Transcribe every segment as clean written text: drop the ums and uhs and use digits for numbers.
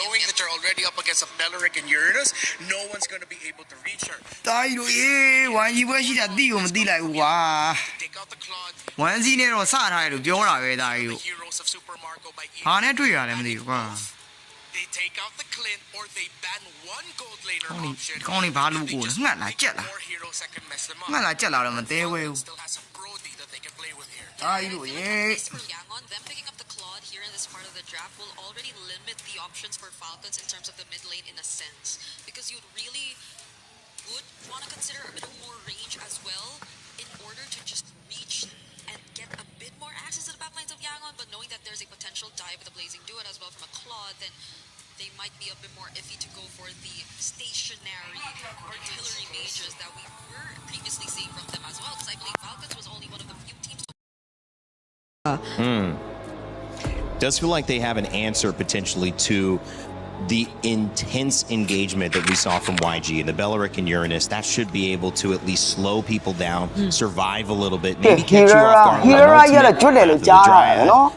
knowing that you're already up against a Beleric and Uranus, no one's going to be able to reach her. တာကြီးတို့ဝမ်ကြီးပွဲရှိတာတိကိုမသိလိုက်ဘူးကွာ Take out the Claude. ဝမ်စီနဲ့တော့စထားတယ်လို့ပြောတာပဲတာကြီးတို့ The heroes of Super Marco by ဟာနဲ့တွေ့ရတယ်မသိဘူးကွာ They take out the Clint or they ban one gold laner option. ကောင်းနေဘာလို့ကိုငှက်လာကြက်လာ More heroes that can mess them up. ငှက်လာကြက်လာတော့မသေးဘူး Still has a Brody that they can play with here. တာကြီးတို့ For Yangon, them picking up the Claude here in this part of the draft will already limit the options for Falcons in terms of the mid lane in a sense. Because you would want to consider a bit more range as well in order to just reach and get a bit more access to the backlines of Yangon, but knowing that there's a potential dive with the Blazing Duet as well from a Claude, then they might be a bit more iffy to go for the stationary artillery mages that we were previously seeing from them as well. Because I believe Falcons was only one of the few teams. Does feel like they have an answer potentially to the intense engagement that we saw from YG and the Beleric and Uranus. That should be able to at least slow people down, survive a little bit, maybe catch you off guard.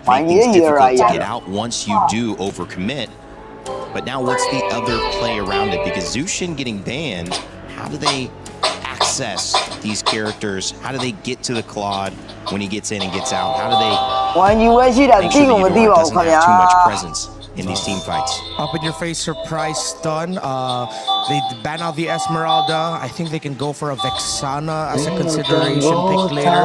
Make things difficult to get out once you do overcommit. But now what's the other play around it? Because Zushin getting banned, how do they access these characters? How do they get to the Claude when he gets in and gets out? How do they make sure the Eudora doesn't have too much presence in these team fights? Up in your face surprise stun. They ban out the Esmeralda. I think they can go for a Vexana as a consideration pick later.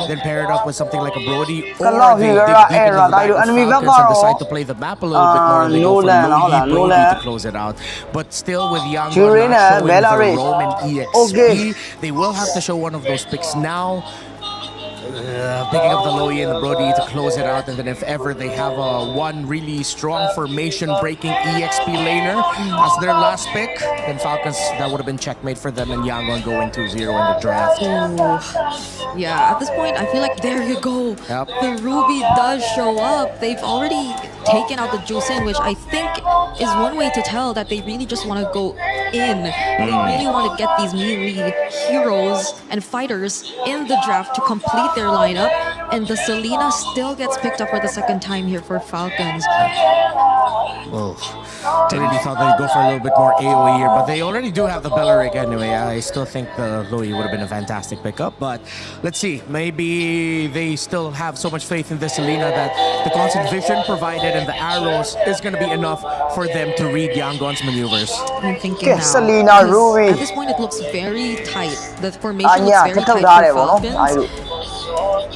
Then pair it up with something like a Brody. Or they dig deep into the back of Falcons and decide to play the map a little bit more. And they go for Luigi Brody to close it out. But still with Yangon not showing the Roman EXP, they will have to show one of those picks now. Picking up the Loyi and the Brody to close it out, and then if ever they have one really strong formation breaking EXP laner as their last pick, then Falcons, that would have been checkmate for them, and Yangon going 2-0 in the draft. Yeah, at this point, I feel like there you go. Yep. The Ruby does show up. They've already taken out the Jusin, which I think is one way to tell that they really just want to go in. They really want to get these melee heroes and fighters in the draft to complete their lineup. And the Selena still gets picked up for the second time here for Falcons. I really thought they'd go for a little bit more AoE here, but they already do have the Beleric anyway. I still think the Loyi would have been a fantastic pickup, but let's see. Maybe they still have so much faith in the Selena that the constant vision provided and the arrows is going to be enough for them to read Yangon's maneuvers. I'm thinking now. Selena, Ruby. At this point, it looks very tight. The formation looks very tight for Falcons.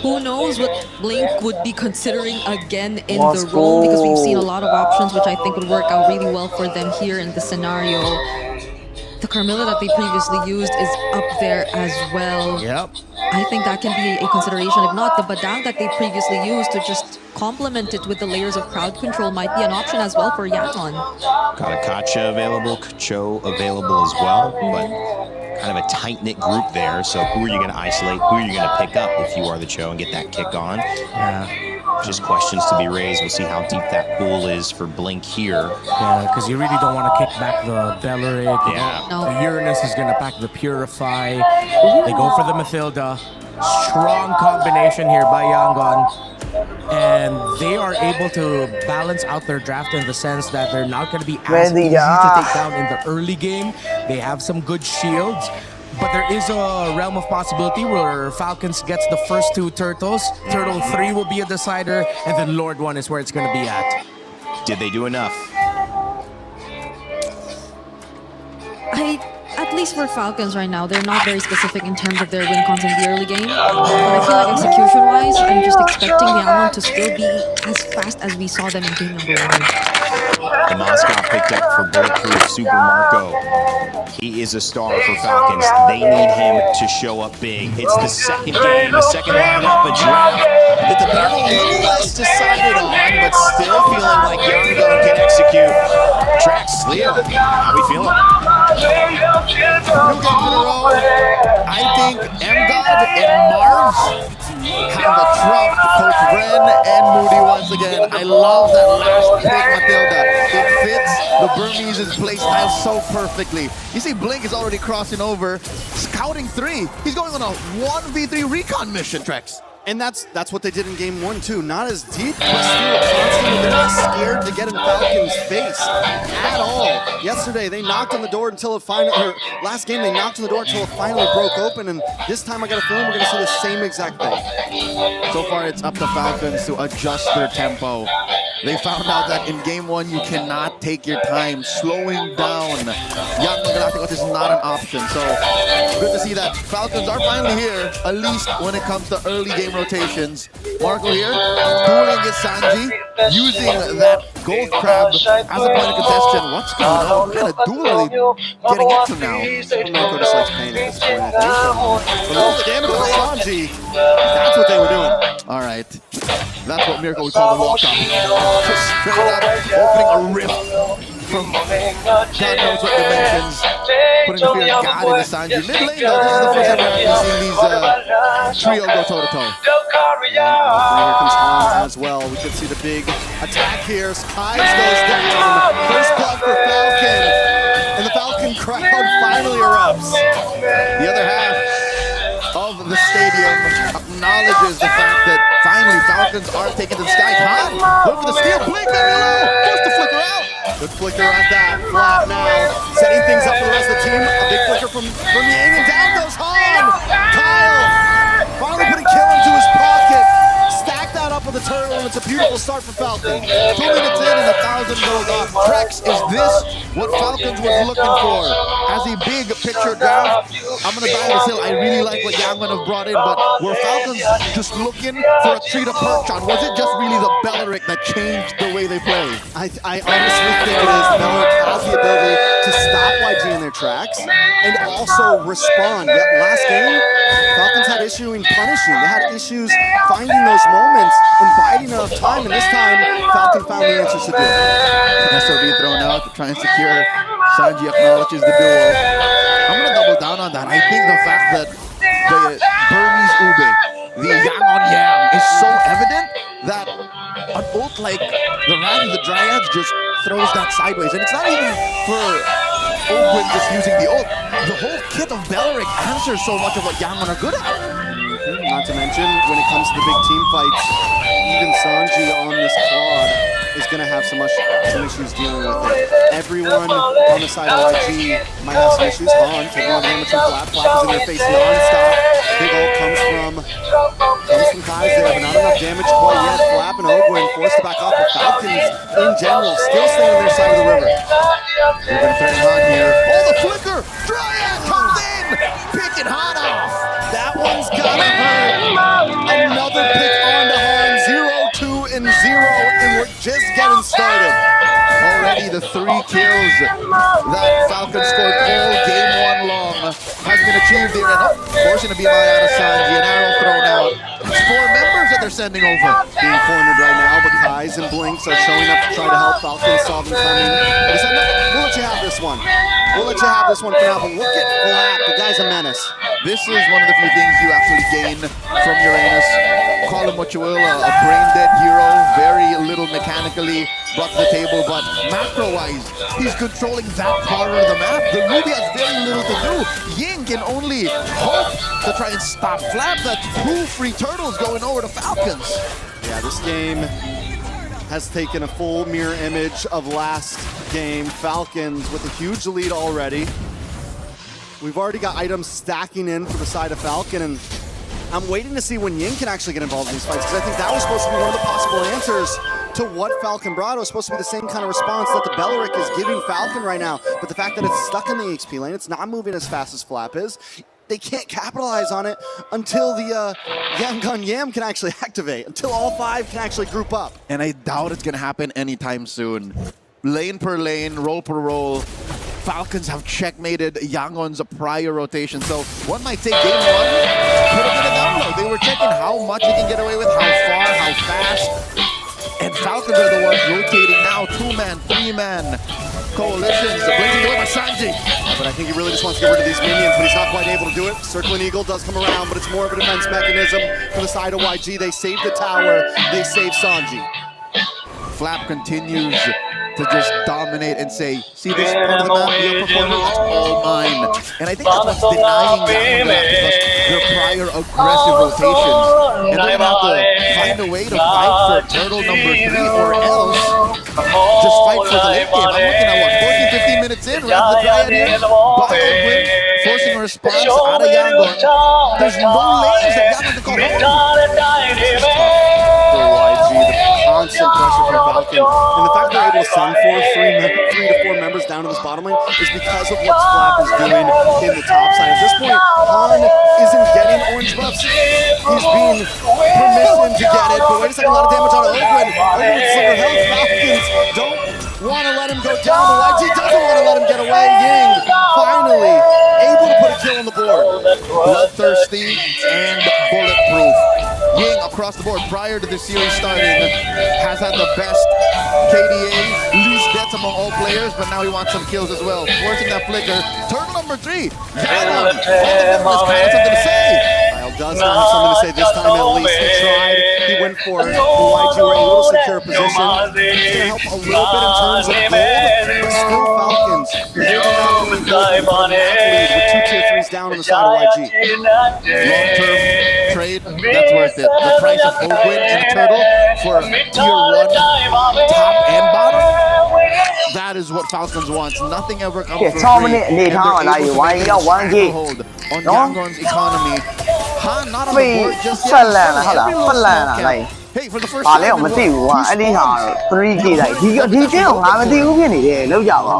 Who knows what Blink would be considering again in the role, because we've seen a lot of options which I think would work out really well for them here in this scenario. The Carmilla that they previously used is up there as well. Yep. I think that can be a consideration. If not, the Badang that they previously used to just complement it with the layers of crowd control might be an option as well for Yangon. Got a Kacha available, Cho available as well, but kind of a tight-knit group there. So who are you going to isolate? Who are you going to pick up if you are the Cho and get that kick on? Just questions to be raised. We'll see how deep that pool is for Blink here. Yeah, because you really don't want to kick back the Beleric. Yeah. No. The Uranus is going to pack the Purify. They go for the Mathilda. Strong combination here by Yangon. And they are able to balance out their draft in the sense that they're not going to be as easy to take down in the early game. They have some good shields. But there is a realm of possibility where Falcons gets the first two turtles. Turtle 3 will be a decider, and then Lord 1 is where it's going to be at. Did they do enough? At least for Falcons right now, they're not very specific in terms of their win cons in the early game. But I feel like execution-wise, I'm just expecting Yangon to still be as fast as we saw them in game number 1. The Moscow picked up for Bulletproof Super Marco. He is a star for Falcons. They need him to show up big. It's the second game, the second lineup, a draft that the people a little less decided on, but still feeling like Yangon can execute. Trax, Leo, how we feeling? I think MGod and Marv have a trump. Coach Ren and Moody once again. I love that last pick, Mathilda. It fits the Burmese' playstyle so perfectly. You see Blink is already crossing over, scouting 3. He's going on a 1v3 recon mission, Trex. And that's what they did in game 1 too. Not as deep, but still constantly. They're not scared to get in Falcons' face at all. Yesterday they knocked on the door until it finally, or last game they knocked on the door until it finally broke open. And this time I got a feeling we're gonna see the same exact thing. So far it's up to Falcons to adjust their tempo. They found out that in game 1 you cannot take your time. Slowing down Young Galacticos is not an option. So good to see that Falcons are finally here, at least when it comes to early game rotations. Marco here, dueling against Sanji, using that gold crab as a point of contention. What's going on? What kind of duel are they getting into now? Marco just likes pain at this point, I think. But all the damage on Sanji, that's what they were doing. All right, that's what Miracle we call the walk-up. Just straight up opening a rift from God knows what dimensions, putting the fear of God into Sanji. Mid lane though, this is the first time we've seen these trio go toe-to-toe. Here comes Han as well. We can see the big attack here. Skies goes down. First blood for Falcon. And the Falcon crowd finally erupts. The other half of the stadium acknowledges the fact that finally Falcons are taking to the sky. Han, look for the steal, blink very low, forced to flicker out. Good flicker on that. Flap now. Setting things up for the rest of the team. A big flicker from Yang, and down goes Han. Kyle finally putting kill into his pocket. Stack that up with a turtle, and it's a beautiful start for Falcon. 2 minutes in and 1,000 goes off. Trex, is this what Falcons was looking for? As a big picture draft, I'm going to buy this hill. I really like what Yangwon have brought in, but were Falcons just looking for a tree to perch on? Was it just really the Belleric that changed the way they play? I honestly think it is. Belleric has the ability to stop YG in their tracks and also respond. Yet last game, Falcons had issue in punishing. They had issues finding those moments and biding enough time, and this time Falcon found the answers to do it. SOB thrown out to try and secure. Sanji acknowledges the duel. I'm going to double down on that. I think the fact that the Burmese Ube, the Yangon Yam, is so evident that an ult like the Rad and the Dryads just throws that sideways. And it's not even for Ogwyn just using the ult. The whole kit of Belleric answers so much of what Yangon are good at. Not to mention, when it comes to the big team fights, even Sanji on this quad is going to have some issues dealing with it. Everyone on the side of YG might have some issues. Han taking on damage from Flap. Flap is in their face non-stop. Big ult comes from Kai's there, but not enough damage quite yet. Flap and Ogwyn forced to back off, but Falcons in general still staying on their side of the river. They're going to threaten Han here. Oh, the flicker! Dryad comes in! Picking Han off! That one's gotta hurt. Another pick on to Han. 0, 2, and 0, and we're just getting started. Already the 3 kills that Falcons scored all game 1 long has been achieved here. And forcing a BMI out of Sanji, an arrow thrown out. It's 4 members that they're sending over. Being cornered right now, but Kai's and Blinks are showing up to try to help Falcons solve them coming. They said, no, we'll let you have this one. We'll let you have this one for now, but look at Flap. The guy's a menace. This is one of the few things you actually gain from Uranus. Call him what you will, a brain-dead hero, very little mechanically brought to the table, but macro-wise, he's controlling that corner of the map. The Ruby has very little to do. Ying can only hope to try and stop Flap. That's 2 free turtles going over to Falcons. Yeah, this game has taken a full mirror image of last game. Falcons with a huge lead already. We've already got items stacking in for the side of Falcon, and I'm waiting to see when Ying can actually get involved in these fights, because I think that was supposed to be one of the possible answers to what Falcon brought. It was supposed to be the same kind of response that the Belleric is giving Falcon right now, but the fact that it's stuck in the XP lane, it's not moving as fast as Flap is, they can't capitalize on it until the Yangon Yam can actually activate, until all 5 can actually group up. And I doubt it's gonna happen anytime soon. Lane per lane, roll per roll. Falcons have checkmated Yangon's prior rotation, so one might say game 1 could have been a download. They were checking how much he can get away with, how far, how fast. And Falcons are the ones rotating now. 2-man, 3-man coalitions. Blinking away by Sanji. But I think he really just wants to get rid of these minions, but he's not quite able to do it. Circling Eagle does come around, but it's more of a defense mechanism for the side of YG. They save the tower, they save Sanji. Flap continues to just dominate and say, see this part of the map, the upper corner, that's all mine. And I think that's what's denying Galacticos their prior aggressive rotations. And they're gonna have to find a way to fight for turtle number 3 or else just fight for the late game. I'm looking at what, 14, 15 minutes in, wrap the Dryad in, Oakland forcing a response out of Yangon. There's no lanes that Yangon can call home. For YG, the constant pressure from Falcon, and the fact they're able to send for three to four members down to this bottom lane is because of what Flap is doing in the top side. At this point, Han isn't getting orange buffs. He's being permissioned to get it, but wait a second, a lot of damage on Oakland. Oakland's silver health. Falcons don't want to let him go down, but YG doesn't want to let him get away. Ying finally able to put a kill on the board. Bloodthirsty and bulletproof. Ying across the board prior to the series starting has had the best KDA, least deaths among all players, but now he wants some kills as well. Forcing that flicker. Turtle number 3. Yangon has kind of something to say. Kyle does have something to say this time at least. He tried, he went for it. The YG were able to secure position. It's going to help a little bit in terms of gold, but still Falcons. They're not going to lead with 2 tier 3s down on the side of YG. Long-term trade, that's worth it. The price of Oakland and a turtle for tier 1 top and bottom, that is what Falcons wants. Nothing ever comes for free. And they're able to take a hold on Yangon's economy. Han not on the board just yet. Hey, for the first time in a row,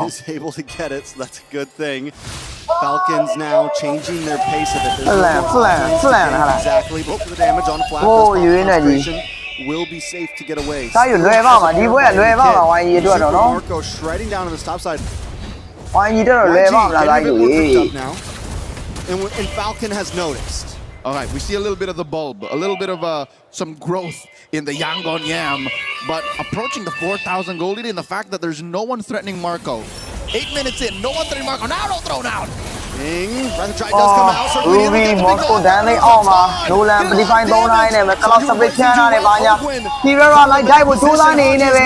Is able to get it, so that's a good thing. Falcons now changing their pace of it. Exactly, but for the damage on Flap, will be safe to get away. Marco shredding down on the top side. YG now, and Falcon has noticed. all right, we see a little bit of the bulb, a little bit of some growth in the Yangon Yam, but approaching the 4,000 gold lead and the fact that there's no one threatening Marco. 8 minutes in, no one threatening Marco. Now don't throw down. Rather try does come out. So Ruby Moscow တန်းလေးအောက်မှာ Nolan Predefine 3-9နဲ့ပဲကလောက် split ချမ်းထားတယ်ပါညာ Hero လိုက်တိုက်ဖို့ကြိုးစားနေနေပဲ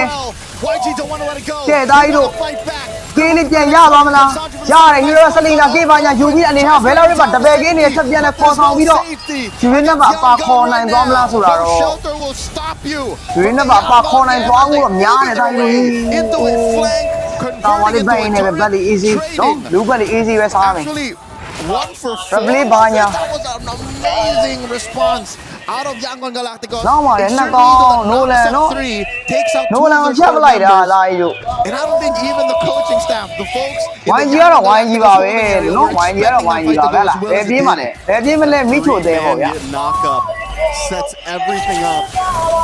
YG don't want to let it go. ကဲတိုင်းတို့ ကင်းလေးပြန်ရသွားမလားရတယ် Hero စလီနာကေးပါညာယူပြီးအနေထားဘယ်လောက်လဲပါတပယ်ကင်းနေချက်ပြန်နဲ့ခေါ်ဆောင်ပြီးတော့ယူရင်းနဲ့ပါပါခေါ်နိုင်သွားမလားဆိုတာတော့ယူရင်းနဲ့ပါပါခေါ်နိုင်သွားမှုတော့များတယ်တိုင်းတို့ Wali Bain have a bloody easy. Don't do bloody easy with Army. Actually, 1 for 4. Probably Banya. That was an amazing response out of Yangon Galacticos. No one, Nolan, no. 3 takes out Nolan will have like that, like you. And I don't think even the coaching staff, the folks. Why you are why you are no why you are why you are baby money. Baby let me to them. Knock up sets everything up.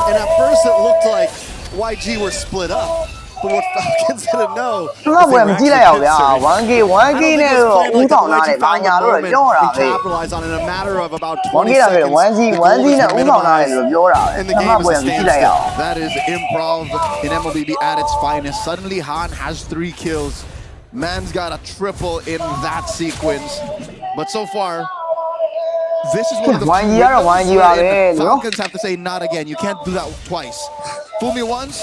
And at first it looked like YG were split up. But what Falcons didn't know. ငါ့ဘယ်မကြည့်လိုက်အောင်ဗျာ 1K နဲ့တော့ဦးဆောင်လာတယ်ဘာညာလို့ပြောတာပဲ capitalize on in a matter of about 20 1K လာပဲ 1G နဲ့ဦးဆောင်လာတယ်လို့ပြောတာပဲငါ့ဘယ်မကြည့်လိုက်အောင် That is improv in MLBB at its finest. Suddenly Han has 3 kills. Man's got a triple in that sequence. But so far, this is one of the Falcons have to say not again. You can't do that twice. Fool me once.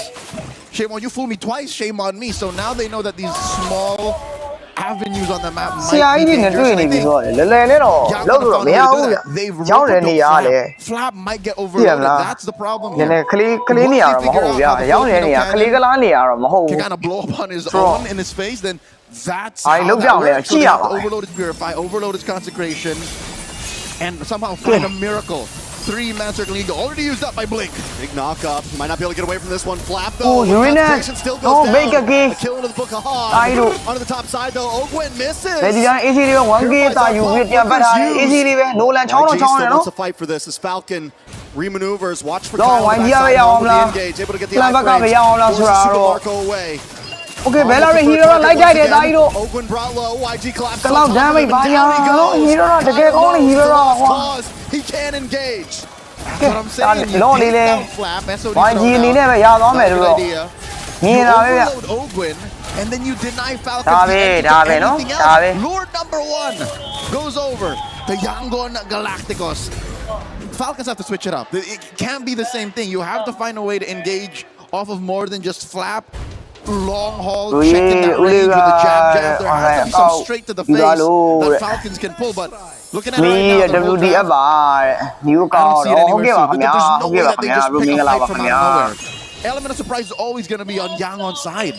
Shame on you, fool me twice, shame on me. So now they know that these small avenues on the map might be dangerous. They've Flap might get overloaded. That's the problem here. Can kind of blow up on his own in his face, then that's how that works. So they have to overload his Purify, overload his Consecration, and somehow find a miracle. 3-man circle lead already used up by Blink. Big knock up. Might not be able to get away from this one. Flap though. Oh, you're in there. Still goes down. Make a game. A kill into the book of Han. Onto the top side though. Ogwen misses. easy 1K တာယူပြီးပြန်ပတ်တာ easy ပဲ Nolan ချောင်းတော့ချောင်းတယ်နော် wants to fight for this as Falcon remaneuvers. Watch for Kyle. YG ရအောင်လား able to get the Plan back up ရအောင်လားဆိုတာတော့ Marco away. Okay ဘယ်လောက်ရ Hero လိုက်ကြိုက်တယ်တိုင်းတို့ Ogwen brought low. YG collapsed. ကလောက် damage ဘာညာနော် Hero တကယ်ကောင်းတယ် Hero ဟော He can't engage. That's what I'm saying. Long You delay. take down Flap, SOD YG throw အနေ down. နဲ့ပဲရသွားမယ်လို့ idea. မြင်တာပဲဗျ Overload Ogwen, and then you deny Falconsဒါပဲ the entry ဒါ to ပဲနော် anything ဒါပဲ else. Lord number 1 goes over to Yangon Galacticos. Falcons have to switch it up. It can't be the same thing. You have to find a way to engage off of more than just Flap long haul, checking that range with the jab. There has to be some straight to the face that Falcons can pull, but looking at it right now, WDF ပါတဲ့ new ကောင်းတော့ဟုတ်ကဲ့ပါခင်ဗျာဟုတ်ကဲ့ပါခင်ဗျာလူမင်္ဂလာပါခင်ဗျာ Element of surprise is always going to be on Yang on side.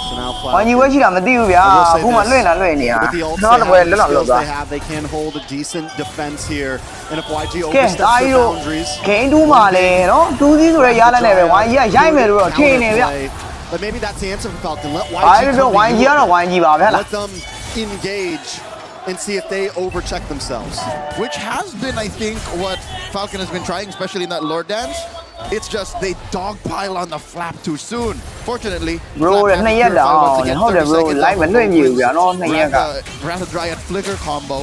So now ဘာကြီးဝဲရှိတာမသိဘူးဗျာအခုမှလွင့်နေတာ with the ult တော့တပွဲလွတ်လောက် skills လောက်သွား they have, they can hold a decent defense here. And if YG ကဲ oversteps ဒါ the ကြီးတို့ boundaries, ဂိမ်း2မှာလေနော်2စီးဆိုရဲရလက်နဲ့ပဲ YG ကရိုက်မယ်လို့တော့ထင်နေဗျ but maybe that's the answer for Falcon. Let ဘာ YG လို့ come YG in, ကတော့ YG ပါဗျာလား let them engage and see if they overcheck themselves. Which has been, I think, what Falcon has been trying, especially in that Lord dance. It's just they dogpile on the flap too soon. Fortunately, bro 2ရက်တော့ဟုတ်တယ် bro live မလွင့်ပြဘူးဗျာနော်2ရက်က Rather Dryad flicker combo.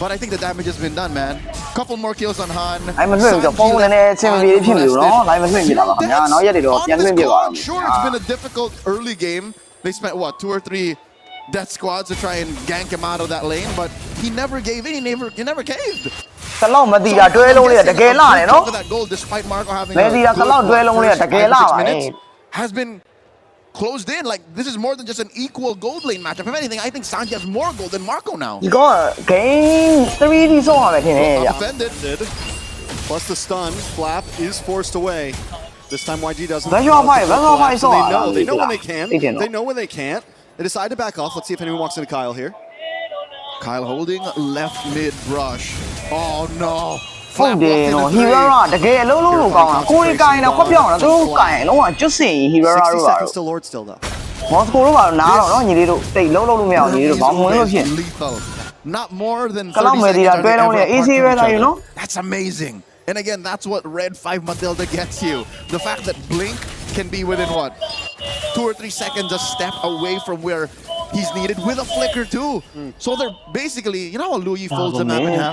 But I think the damage has been done, man. Couple more kills on Han. အဲ့မလွင့်ဘူးဖုန်းနည်းနည်းအဆင်မပြေဖြစ်နေလို့နော် live မလွင့်ပြတာပါခင်ဗျာနောက်ရက်တွေတော့ပြန်လွင့်ပြပါမယ် Sure, it's been a difficult early game. They spent what 2 or 3 death squads to try and gank him out of that lane, but he never gave in. He never caved. တလောက်မတီတာတွဲလုံးလေးတကယ်လာတယ်နော် That goal, despite Marco having မဲတီတာတလောက်တွဲလုံးလေးတကယ်လာပါ has been closed in. Like, this is more than just an equal gold lane matchup. If anything, I think Sanji has more gold than Marco now. ဒီကော game 3D ဆုံးရမယ်ထင်တယ်ဗျ Offended. Plus the stun, Flap is forced away. This time YG doesn't. Visual fight, visual fight, so They know when they can. They didn't. They know when they can't. They decide to back off. Let's see if anyone walks into Kyle here. Kyle holding left mid brush. Oh no. ဟုတ်တယ်နော် Hero ကတကယ်အလုံးလုံးလို့ကောင်းတာကိုယ်ကိုင်တော့ခွက်ပြောင်းတာသူတို့ကိုင်လုံးဝကျွတ်စင် Hero တို့ 60 ပါ seconds to Lord still though. မော်စကိုတို့ပါတော့နားတော့နော်ညီလေးတို့တိတ်လုံးလုံးလို့မရအောင်ညီလေးတို့ဘောင်းမွေးလို့ဖြစ် lethal. Not more than ကလောက်မယ်ဒီတာတွဲလုံးလေး easy ပဲသားယူနော် That's amazing. And again, that's what Red 5 Matilda gets you. The fact that Blink can be within what? 2 or 3 seconds a step away from where he's needed with a flicker too. So they're basically, you know how Louis folds the map in half?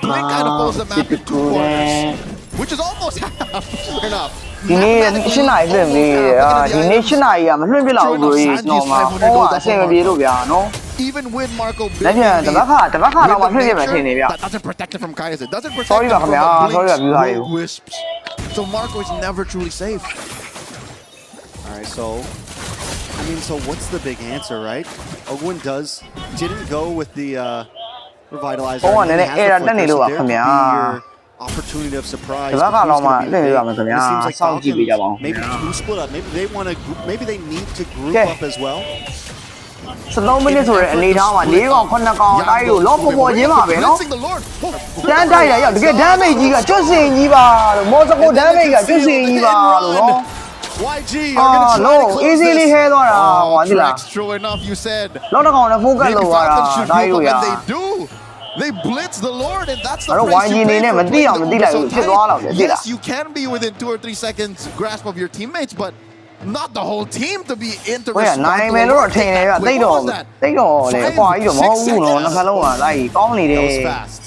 Blink kind of folds the map in 2 quarters, which is almost half. Fair enough. ဒီနေ့ရှင်းနိုင်ပြီဒီနေ့ရှင်းနိုင်ရမလွှင့်ပြလောက်ဘူးနော်မှာဟောအဆင်မပြေလို့ဗျာနော် Even with Marco လက်ပြန်တပတ်ခါတော့မလွှင့်ပြမယ်ထင်နေဗျ that doesn't protect it from Kaiser. Doesn't protect Sorry him about from that. the Sorry about Blink's that. rogue wisps. So Marco is never truly safe. All right, so I mean, so what's the big answer, right? Ogwin didn't go with the revitalizer. Oh, He and then has the era flicker, didn't so do there it, could be yeah. your opportunity of surprise. Diba but who's kala gonna be mo, big? diba mo, diba It seems like Sound Falcons, GB jabang. maybe two split up. Maybe they want to. Maybe they need to group Okay. up as well. စလုံးမိနစ်ဆိုတဲ့အနေထားမှာ၄កောင်9កောင်တိုင်းလို့လောပေါ်ပေါ်ချင်းပါပဲနော် Blitzing the Lord. Oh, တန်းတိုက်ရရောက်တကယ် damage ကြီးကကျွတ်စင်ကြီးပါလို့မော်စကို damage ကကျွတ်စင်ကြီးပါလို့နော် YG are going to try to close easily this. ဟဲသွားတာဟောဒီလား Tracks, true enough, you said. လောက်တကောင်နဲ့ focus Maybe လုပ်သွားတာ Falcons should ဒါ group ယူ up, ရ and they do. They blitz the Lord, and that's the အဲ့တော့ price YG you နေ pay နဲ့ for မသိ playing အောင် the မသိလိုက် game ဘူး so ဖြစ် tight. သွားတော့တယ်သိလား Yes, you can be within 2 or 3 seconds grasp of your teammates, but not the whole team to be into ဟိုကနိုင်မယ်လို့တော့ထင်တယ်ဗျတိတ်တော့တိတ်တော့လေအကွာကြီးတော့မဟုတ်ဘူးနော်နှခါလုံးကလိုက်ကောင်းနေတယ် That was fast.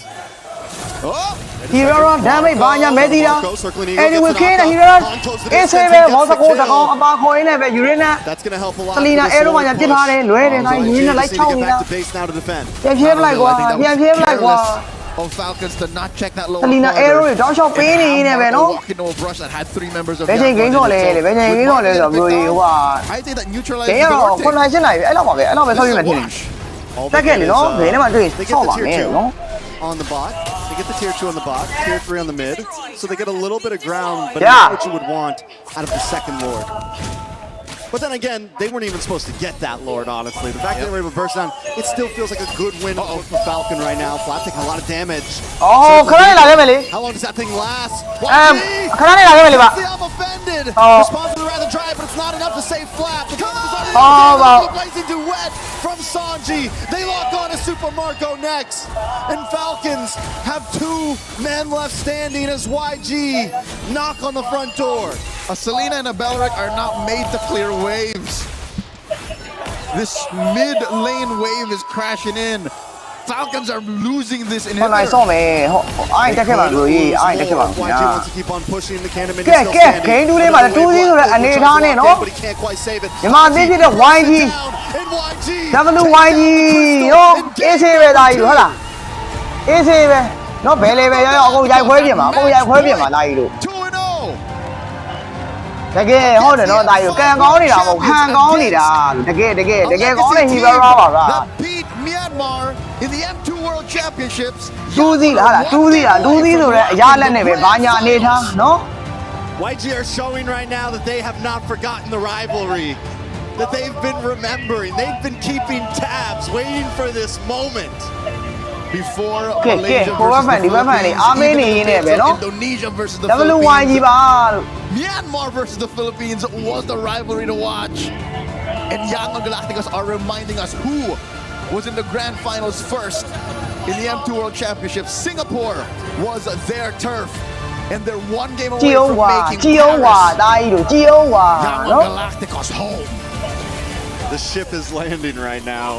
Oh, Hero damage ဘာညာမဲတီတာ Anyway Kane Hero အေးဆေးပဲမော်စကိုတကောင်အပါခေါ်ရင်းနဲ့ပဲယူရင်းနဲ့ That's going to help a lot. Selena for this Arrow Lord ကပြစ် push. ထားတယ်လွဲတယ်နိုင်ယူရင်းနဲ့လိုက်ချောင်း Just need to နေတာ get back to base now to defend. ပြန်ပြေးလိုက်ကွာပြန်ပြေးလိုက်ကွာ of Falcons to not check that lower Selena corner. Arrow တွေတောင်းလျှောက်ပေးနေနေပဲနော် Walking over brush that had 3 members of ဘယ်ချိန် game တော့လဲလေဘယ်ချိန် game တော့လဲဆိုတော့ဘယ်လိုဟိုက I think that ဂိ neutralizes မ်း the ကတော့ Lord 9နိုင်ရှင်းနိုင်ပြီအဲ့လောက်ပါပဲအဲ့လောက်ပဲဆောက်ရမယ်ထင်တယ် All တက် they ခဲ့ get လေ is, နော်ဘယ်နဲ့မှတွေ့ they get ဆောက် the ပါ tier မယ် 2 နော် on the bot. They get the tier 2 on the bot, tier 3 on the mid. So they get a little bit of ground, but Yeah. not what you would want out of the second Lord. But then again, they weren't even supposed to get that Lord, honestly. The fact that they were able to burst down, it still feels like a good win for Falcon right now. Flap taking a lot of damage. အော်ခဏလေးလာခဲ့မယ်လေ How long does that thing last? ခဏလေးလာခဲ့မယ်လေပါ I'm offended. Oh. Response to the rather dry, but it's not enough to save Flap. The Falcons is already Oh, down. wow. Blazing duet from Sanji. They lock on to Super Marco next. And Falcons have 2 men left standing as YG knock on the front door. A Selena and a Belric are not made to clear waves. This mid lane wave is crashing in. Falcons are losing this ဟိုနိုင် inhibitor. ဆော့မယ်ဟိုအိုင်တက်ခဲ့ပါလို့ကြီးအိုင်တက်ခဲ့ပါခင်ဗျာ YG wants to keep on pushing. The cannon is ကဲ still ကဲ standing. ဂိမ်း2လေးမှာ2စီးဆိုတဲ့အနေထားနဲ့နော် But he can't quite save it. မြန်မာအသင်းဖြစ်တဲ့ YG And YG WYG နော်အေးဆေးပဲသားကြီးတို့ဟုတ်လားအေးဆေးပဲနော်ဘယ်လေပဲရောက်ရောက်အကုန်ရိုက်ခွဲပြင်ပါအကုန်ရိုက်ခွဲပြင်ပါသားကြီးတို့ 2-0. တကယ်ဟုတ်တယ်နော်တာယူကန်ကောင်းနေတာမဟုတ်ဟန်ကောင်းနေတာတကယ်ကောင်းတဲ့ Hero ပါဗျာ that beat Myanmar in the M2 World Championships တူးစီလားတူးစီဆိုတဲ့အရာလက်နဲ့ပဲဘာညာအနေထားနော် YG are showing right now that they have not forgotten the rivalry, that they've been remembering, they've been keeping tabs, waiting for this moment. Before Malaysia versus the Philippines, Indonesia versus the Philippines, Myanmar versus the Philippines was the rivalry to watch. And Yangon Galacticos are reminding us who was in the grand finals first in the M2 World Championship. Singapore was their turf. And they're one game away from making Paris Yangon Galacticos home. The ship is landing right now.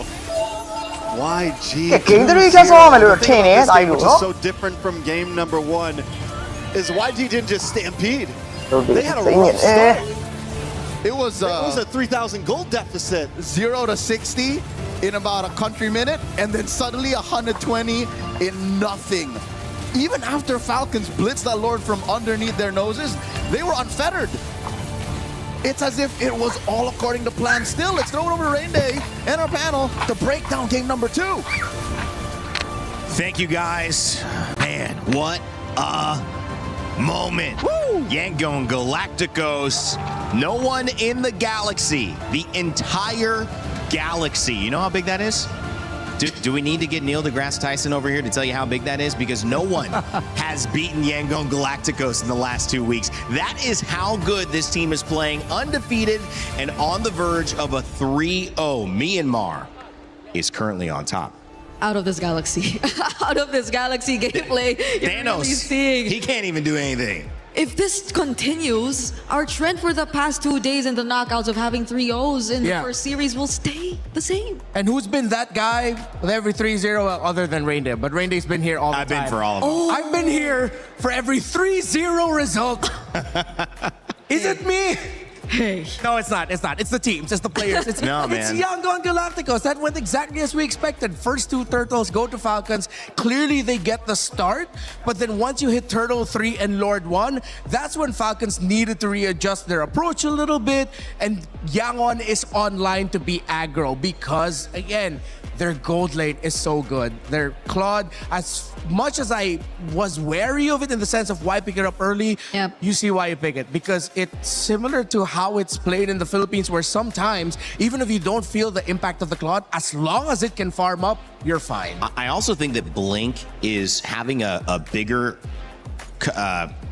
YG game 3 just saw မယ်လို့ထင်တယ်တာယူနော် so different from game number 1 is YG didn't just stampede. They had a rough start. It was a 3,000 gold deficit. 0 to 60 in about a country minute, and then suddenly 120 in nothing. Even after Falcons blitzed that Lord from underneath their noses, they were unfettered. It's as if it was all according to plan. Still, let's throw it over to Rain Day and our panel to break down game number 2. Thank you, guys. Man, what a moment. Woo! Yangon Galacticos. No one in the galaxy, the entire galaxy. You know how big that is? Do we need to get Neil deGrasse Tyson over here to tell you how big that is? Because no one has beaten Yangon Galacticos in the last 2 weeks. That is how good this team is playing, undefeated and on the verge of a 3-0. Myanmar is currently on top. Out of this galaxy. Out of this galaxy gameplay. Thanos, he can't even do anything. If this continues, our trend for the past 2 days in the knockouts of having 3-0s in the first series will stay the same. And who's been that guy with every 3-0 other than Rainday? But Rainday's been here all the time. I've been for all of them. I've been here for every 3-0 result. Is it me? Hey. No, it's not. It's the teams. It's the players. It's Yangon Galacticos. That went exactly as we expected. First 2 Turtles go to Falcons. Clearly, they get the start. But then once you hit Turtle 3 and Lord 1, that's when Falcons needed to readjust their approach a little bit. And Yangon is online to be aggro because, again, their gold lane is so good. Their Claude, as much as I was wary of it in the sense of why pick it up early, you see why you pick it. Because it's similar to how it's played in the Philippines, where sometimes, even if you don't feel the impact of the Claude, as long as it can farm up, you're fine. I also think that Blink is having a bigger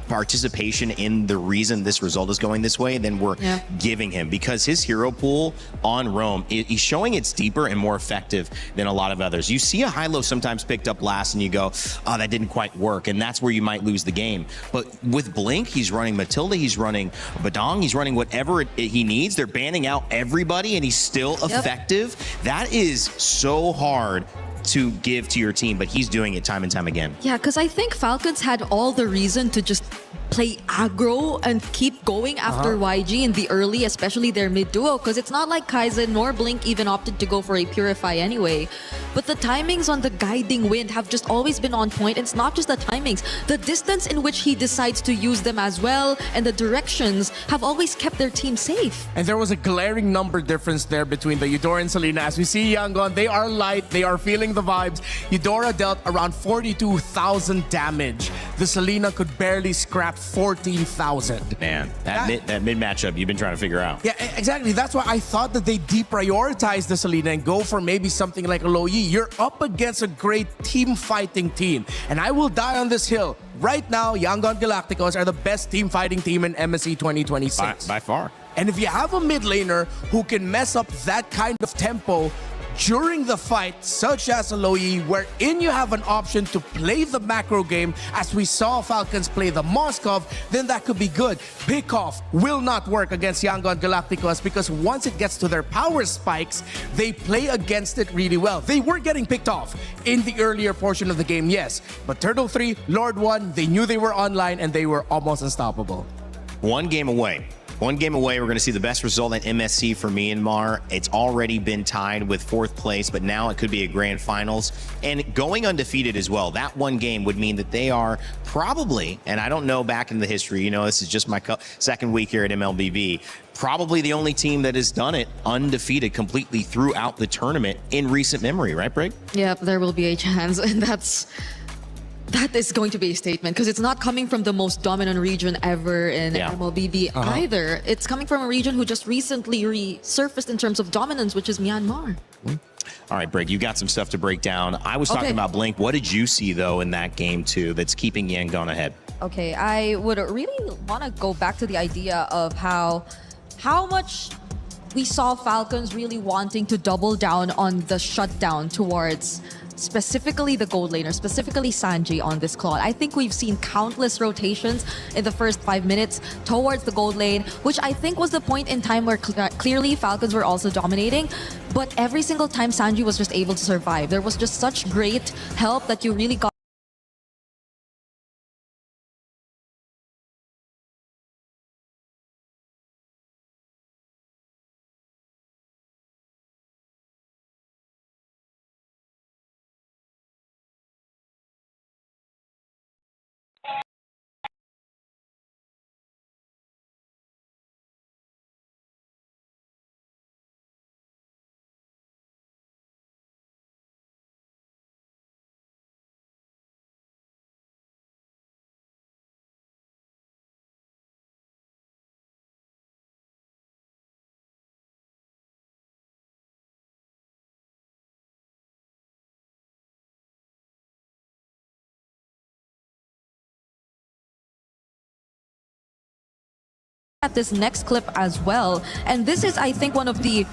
participation in the reason this result is going this way than we're giving him, because his hero pool on Rome, he's showing it's deeper and more effective than a lot of others. You see a high-low sometimes picked up last and you go, oh, that didn't quite work, and that's where you might lose the game. But with Blink, he's running Matilda, he's running Badong, he's running whatever he needs. They're banning out everybody and he's still effective. That is so hard to give to your team, but he's doing it time and time again. Yeah, because I think Falcons had all the reason to just play aggro and keep going after YG in the early, especially their mid duo, because it's not like Kaizen nor Blink even opted to go for a Purify anyway. But the timings on the guiding wind have just always been on point. It's not just the timings, the distance in which he decides to use them as well, and the directions have always kept their team safe. And there was a glaring number difference there between the Eudora and Selena. As we see Yangon, they are light, they are feeling the vibes. Eudora dealt around 42,000 damage. The Selena could barely scrap 14,000. Man, that mid matchup you've been trying to figure out. Yeah, exactly. That's why I thought that they deprioritize the Selena and go for maybe something like a Lo Yi. You're up against a great team fighting team. And I will die on this hill. Right now, Yangon Galacticos are the best team fighting team in MSC 2026. By far. And if you have a mid laner who can mess up that kind of tempo during the fight, such as a Lo Yi, wherein you have an option to play the macro game, as we saw Falcons play the Moskov, then that could be good. Pickoff will not work against Yangon Galacticos because once it gets to their power spikes, they play against it really well. They were getting picked off in the earlier portion of the game, yes. But Turtle 3, Lord 1, they knew they were online and they were almost unstoppable. One game away One game away, we're going to see the best result at MSC for Myanmar. It's already been tied with 4th place, but now it could be a grand finals. And going undefeated as well, that one game would mean that they are probably, and I don't know back in the history, you know, this is just my second week here at MLBB, probably the only team that has done it undefeated completely throughout the tournament in recent memory, right, Brig? Yep, there will be a chance, and that is going to be a statement because it's not coming from the most dominant region ever in MLBB either. It's coming from a region who just recently resurfaced in terms of dominance, which is Myanmar. All right, Brig, you got some stuff to break down. I was talking about Blink. What did you see, though, in that game, too, that's keeping Yangon ahead? Okay, I would really want to go back to the idea of how much we saw Falcons really wanting to double down on the shutdown towards specifically the gold laner, specifically Sanji on this Claude. I think we've seen countless rotations in the first 5 minutes towards the gold lane, which I think was the point in time where clearly Falcons were also dominating. But every single time Sanji was just able to survive. There was just such great help that you really got at this next clip as well. And this is, I think, one of the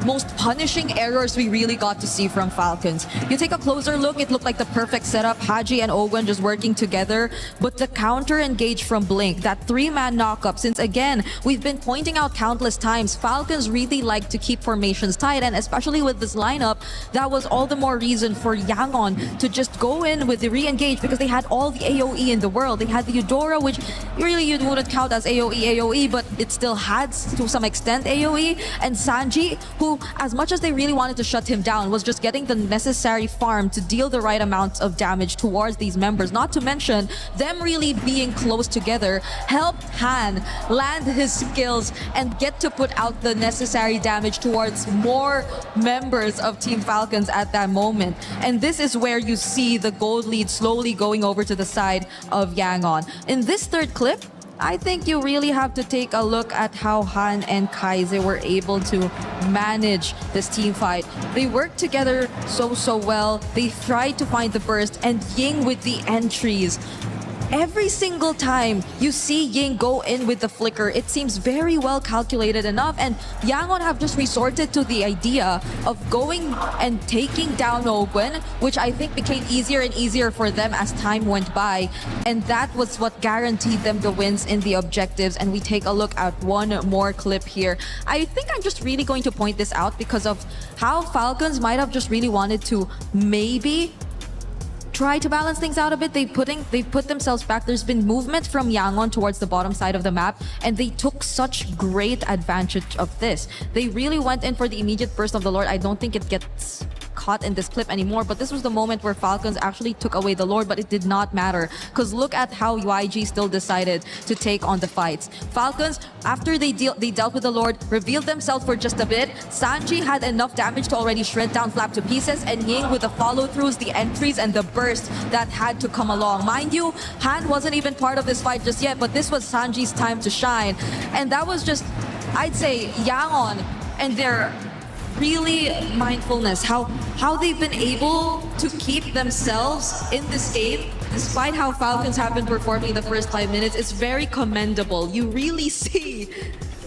most punishing errors we really got to see from Falcons. You take a closer look, it looked like the perfect setup. Haji and Ogwen just working together, but the counter engage from Blink, that 3-man knockup, since again, we've been pointing out countless times, Falcons really like to keep formations tight, and especially with this lineup, that was all the more reason for Yangon to just go in with the re-engage because they had all the AoE in the world. They had the Eudora, which really you wouldn't count as AoE, but it still had to some extent AoE, and Sanji, who, as much as they really wanted to shut him down, was just getting the necessary farm to deal the right amount of damage towards these members. Not to mention, them really being close together helped Han land his skills and get to put out the necessary damage towards more members of Team Falcons at that moment. And this is where you see the gold lead slowly going over to the side of Yangon. In this third clip, I think you really have to take a look at how Han and Kaiser were able to manage this team fight. They worked together so well. They tried to find the burst, and Ying with the entries. Every single time you see Ying go in with the flicker, it seems very well calculated enough, and Yangon have just resorted to the idea of going and taking down Ogwen, which I think became easier and easier for them as time went by, and that was what guaranteed them the wins in the objectives. And we take a look at one more clip here. I think I'm just really going to point this out because of how Falcons might have just really wanted to maybe try to balance things out a bit. They've put themselves back. There's been movement from Yangon towards the bottom side of the map, and they took such great advantage of this. They really went in for the immediate burst of the Lord. I don't think it gets caught in this clip anymore, but this was the moment where Falcons actually took away the Lord, but it did not matter because look at how YG still decided to take on the fights. Falcons, after they dealt with the Lord, revealed themselves for just a bit. Sanji had enough damage to already shred down Flap to pieces, and Ying with the follow-throughs, the entries, and the burst that had to come along. Mind you, Han wasn't even part of this fight just yet, but this was Sanji's time to shine. And that was just, I'd say, Yangon and their really mindfulness, how they've been able to keep themselves in this game despite how Falcons have been performing the first 5 minutes. It's very commendable. You really see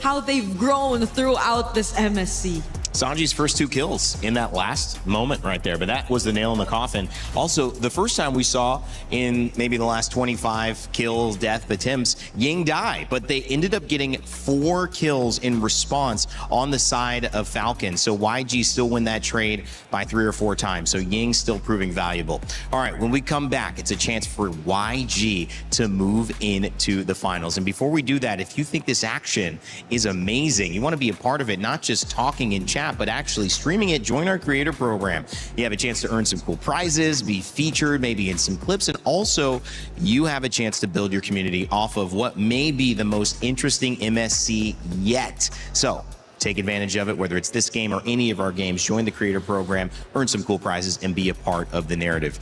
how they've grown throughout this MSC. Sanji's first 2 kills in that last moment right there, but that was the nail in the coffin. Also, the first time we saw in maybe the last 25 kills, death attempts, Ying die, but they ended up getting 4 kills in response on the side of Falcon. So YG still win that trade by 3 or 4 times. So Ying still proving valuable. All right, when we come back, it's a chance for YG to move into the finals. And before we do that, if you think this action is amazing, you want to be a part of it, not just talking in chat, but actually streaming it, join our creator program. You have a chance to earn some cool prizes, be featured maybe in some clips, and also you have a chance to build your community off of what may be the most interesting MSC yet. So take advantage of it, whether it's this game or any of our games. Join the creator program, earn some cool prizes, and be a part of the narrative.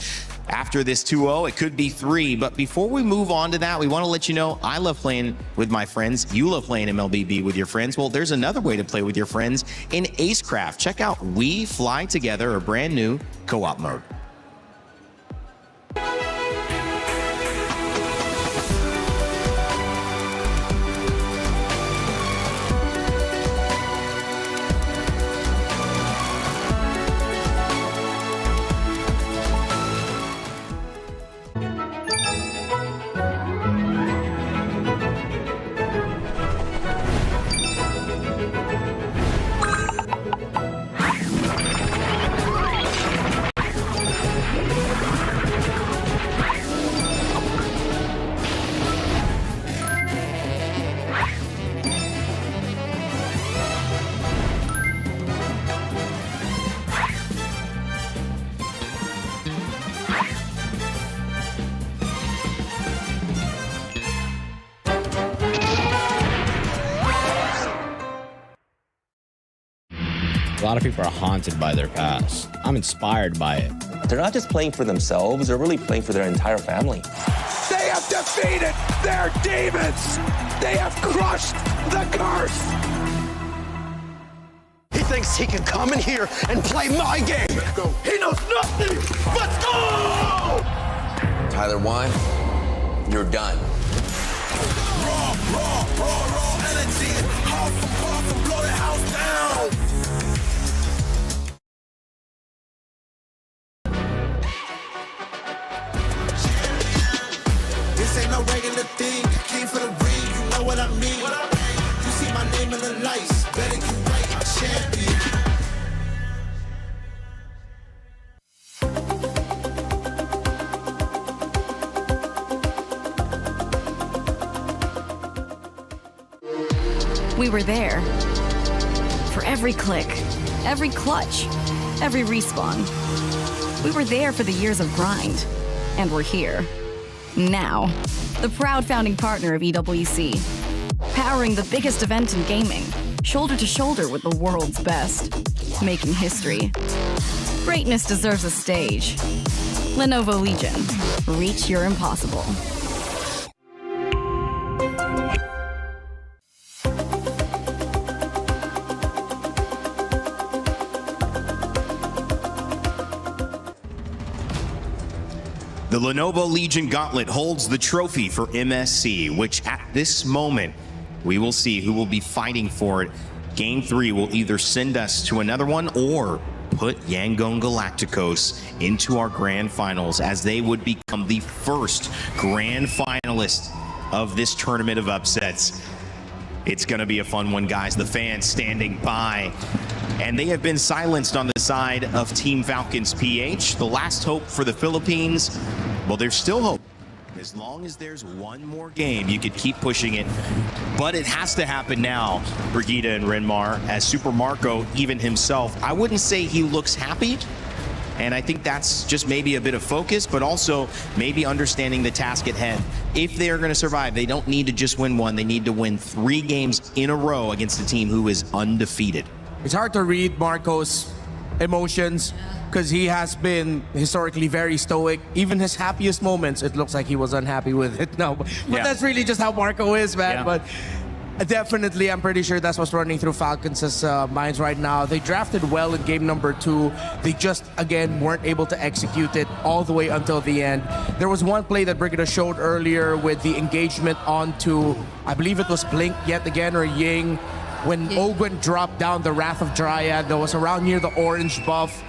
After this 2-0, it could be 3, but before we move on to that, we want to let you know I love playing with my friends. You love playing MLBB with your friends. Well, there's another way to play with your friends in Acecraft. Check out We Fly Together, a brand new co-op mode. A lot of people are haunted by their past. I'm inspired by it. They're not just playing for themselves, they're really playing for their entire family. They have defeated their demons. They have crushed the curse. He thinks he can come in here and play my game. Let's go. He knows nothing. Let's go! Tyler 1, you're done. Raw energy. Half for puff and blow the house down. This ain't no regular thing. I came for the ring, you know what I mean. You see my name in the lights, better get right, I'm champion. We were there for every click, every clutch, every respawn. We were there for the years of grind, and we're here. Now, the proud founding partner of EWC, powering the biggest event in gaming, shoulder to shoulder with the world's best, making history. Greatness deserves a stage. Lenovo Legion, reach your impossible. The Lenovo Legion Gauntlet holds the trophy for MSC, which at this moment, we will see who will be fighting for it. Game 3 will either send us to another one or put Yangon Galacticos into our grand finals, as they would become the first grand finalist of this tournament of upsets. It's going to be a fun one, guys. The fans standing by, and they have been silenced on the side of Team Falcons PH. The last hope for the Philippines, well, there's still hope. As long as there's one more game, you could keep pushing it, but it has to happen now, Brigitte and Renmar, as Super Marco, even himself, I wouldn't say he looks happy, and I think that's just maybe a bit of focus, but also maybe understanding the task at hand. If they are going to survive, they don't need to just win one, they need to win 3 games in a row against a team who is undefeated. It's hard to read Marco's emotions because he has been historically very stoic. Even his happiest moments, it looks like he was unhappy with it. No, but that's really just how Marco is, man. Yeah. But definitely, I'm pretty sure that's what's running through Falcons' minds right now. They drafted well in game number 2. They just, again, weren't able to execute it all the way until the end. There was one play that Brigitte showed earlier with the engagement onto, I believe it was Blink yet again, or Ying. when Ogwen dropped down the Wrath of Dryad that was around near the orange buff,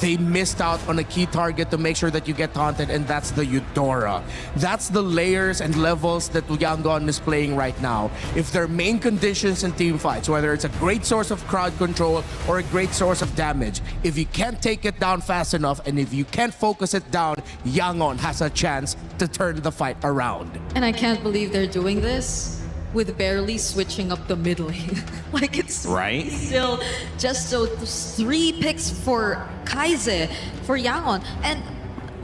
they missed out on a key target to make sure that you get taunted, and that's the Eudora. That's the layers and levels that Yangon is playing right now. If their main conditions in team fights, whether it's a great source of crowd control or a great source of damage, if you can't take it down fast enough and if you can't focus it down, Yangon has a chance to turn the fight around. And I can't believe they're doing this with barely switching up the mid lane. Like it's Right? still just so 3 picks for Kaize, for Yangon. And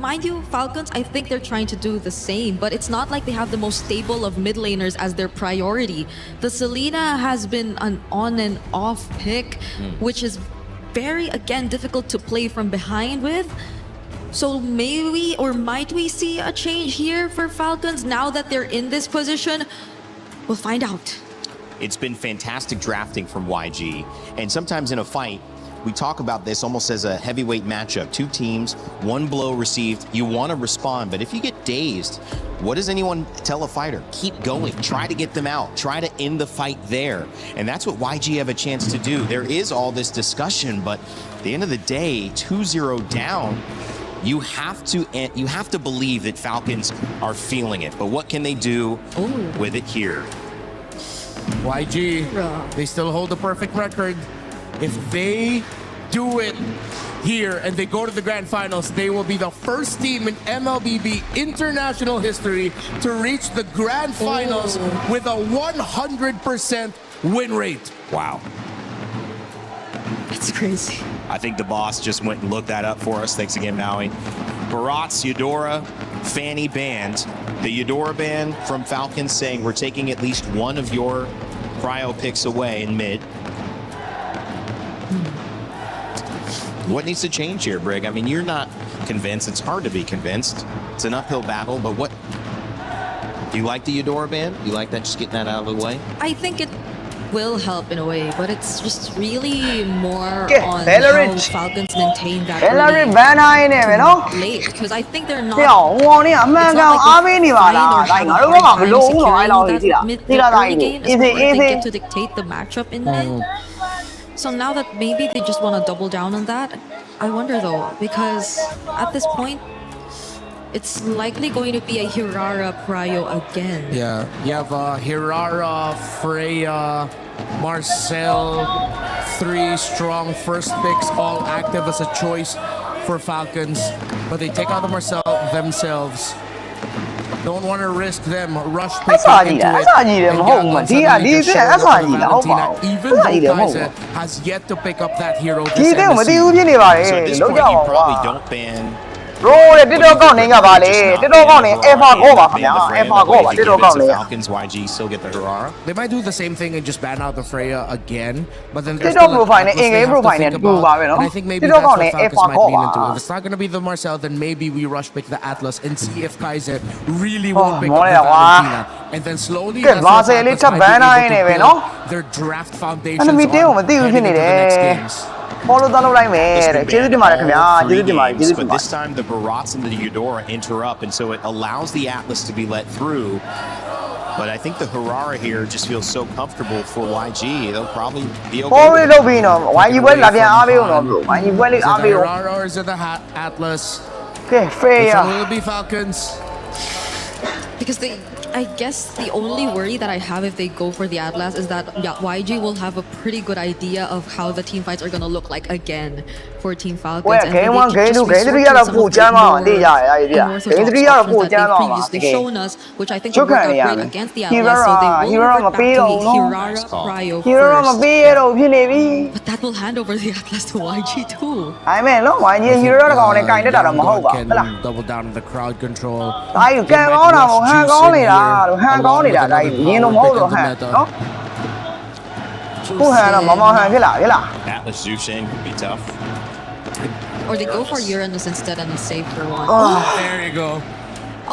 mind you, Falcons, I think they're trying to do the same, but it's not like they have the most stable of mid laners as their priority. The Selena has been an on and off pick, which is very, again, difficult to play from behind with. So maybe or might we see a change here for Falcons now that they're in this position? We'll find out. It's been fantastic drafting from YG. And sometimes in a fight, we talk about this almost as a heavyweight matchup. 2 teams, 1 blow received. You want to respond, but if you get dazed, what does anyone tell a fighter? Keep going. Try to get them out. Try to end the fight there. And that's what YG have a chance to do. There is all this discussion, but at the end of the day, 2-0 down, you have to believe that Falcons are feeling it. But what can they do with it here? YG, they still hold the perfect record. If they do it here and they go to the grand finals, they will be the first team in MLBB international history to reach the grand finals with a 100% win rate. Wow. That's crazy. I think the boss just went and looked that up for us. Thanks again, Maui. Barat's Eudora Fanny banned. The Eudora ban from Falcons saying we're taking at least one of your cryo picks away in mid. What needs to change here, Brig? I mean, you're not convinced. It's hard to be convinced. It's an uphill battle, but what? Do you like the Eudora ban? You like that, just getting that out of the way? I think it will help in a way, but it's just really more Okay, on Bellerin. how Falcons maintain that Bellerin early ban နိုင်နေမယ်နော် late, because I think they're not. ဟေ့အောင်ဟိုနေအမှန်ကန်အားပေးနေပါလား Fine or ဒါငါ have တို့ a ဘက်က hard မ time လို့ဘူးနော်အဲ့ securing လောက်ကြီး that ကြည့် mid တာ the သိလားဒါ early ကြီး game is အေး where အေး they get to dictate the matchup in mid. So now that maybe they just want to double down on that, I wonder though, because at this point, it's likely going to be a Hirara Pryo again. Yeah, you have Hirara, Freya, Marcel, 3 strong first picks, all active as a choice for Falcons, but they take out the Marcel themselves. Don't want to risk them rush picking into it. And Yangon suddenly just showing up with Valentina, even though Kaize has yet to pick up that hero this ဒီတဲ့မသိ MSC. ဘူးဖြစ်နေပါလေ So at this လောက် point, ကြ you ပါ probably ကွာ don't ban. ရိုးတဲ့ TikTok ကောက်နေကပါလေ TikTok ကောက်နေ Alpha ကိုပါခင်ဗျာ Alpha ကိုပါ TikTok ကောက်နေ Falcons, YG still get the Harara. They might do the same thing and just ban out the Freya again, but then there's TikTok still an profile နဲ့ Atlas they in-game have to profile think နဲ့တူ about. ပါပဲနော် And I think maybe TikTok that's ကောက် what နေ Falcons Alpha might ကို lean ပါ into. If it's not going to be the Marcel, then maybe we rush pick the Atlas and see if Kaize really Oh, won't pick up more the like, wow. Valentina. And then slowly, Good, that's what Marcel, Atlas it's a might be ban able line, to eh, build no? their draft foundations Ano, may tayo, on mati yung heading into the next pinili. games. Follow တာလုပ်လိုက်မယ် It's တဲ့ been ကျေးဇူးတင်ပါတယ်ခင်ဗျာ banned all ကျေးဇူးတင်ပါတယ် 3 ကျေးဇူး games, တင် but ပါတ this time the Barats and the Eudora interrupt, and so it allows the Atlas to be let through. But I think the Harara here just feels so comfortable for YG. They'll probably be okay. ပေါ် with ရီ it. လုပ်ပြီးတော့ YG ပွဲလာပြန်အားပေးဦးတော့ bro YG ပွဲလေး Is it အား the ပေးဦး Harara or is it the Atlas? ကဲ Freya Which one will it be, Falcons? Because I guess the only worry that I have if they go for the Atlas is that YG will have a pretty good idea of how the team fights are going to look like again for Team Falcons. ပွဲ And game they 1 game 2 just game 3 resort ရ to တော့ some ပို of the ကျမ်းပါ more သိကြရအဲ့ဒီ unorthodox game 3ရတော့ options ပို that ကျမ်း they've ပါပါ previously တကယ် shown us, which I think ချုပ် will ခံ work ရ out မယ် great against the Hero Atlas. So they will Hero revert မ back ပေး to တော့ the ဘူး Hirara Cryo Hero မ first. ပေးရတော့ဖြစ်နေပြီ But that will hand over the Atlas to YG too. ဒါပေမဲ့နော် YG Hero တကောင်နဲ့ကင်တက်တာတော့မဟုတ်ပါဘူးဟဲ့လား Double down on the crowd control. ဒါကြီးကံကောင်းတာမဟုတ်ဟန်ကောင်းနေတာလို့ဟန်ကောင်းနေတာဒါကြီးရင်းတော့မဟုတ်တော့ဟန်နော်ကိုဟန်တော့မမဟန်ဖြစ်လာ Atlas Zushin could be tough. Or they go for Uranus instead and a safer one. There you go.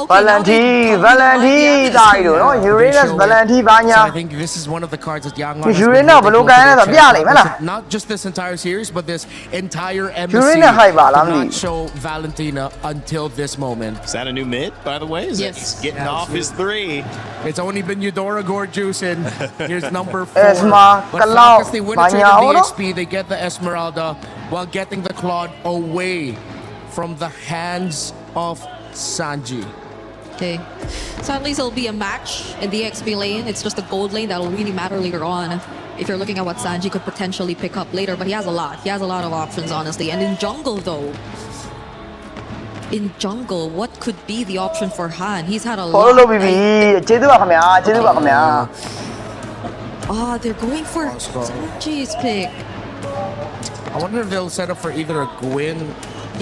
Okay, now they Valenti တာကြီးတို့နော် Uranus Valenti ဘာညာ So I think this is one of the cards that Yangon has Uranus ဘယ်လိုကန်လဲဆိုပြလိမ့်မယ်လား Not just this entire series, but this entire Uranus embassy hypeပါလား did မသိ not show Valentina until this moment. Is that a new mid, by the way? Is Yes. it getting off his 3? It's only been Eudora Gore juicing. Here's number 4. Esma, But Kalau, Falcons, they win a trade Banya, of the Oro. XP. They get the Esmeralda while getting the Claude away from the hands of Sanji. Okay. So at least it'll be a match in the XP lane. It's just the gold lane that'll really matter later on. If you're looking at what Sanji could potentially pick up later, but he has a lot. He has a lot of options, honestly. And in jungle, though, what could be the option for Han? He's had a lot. follow လုပ်ပြီးပြီကျေးဇူးပါခင်ဗျာကျေးဇူးပါခင်ဗျာ Oh, they're going for Sanji's pick. I wonder if they'll set up for either a Gwyn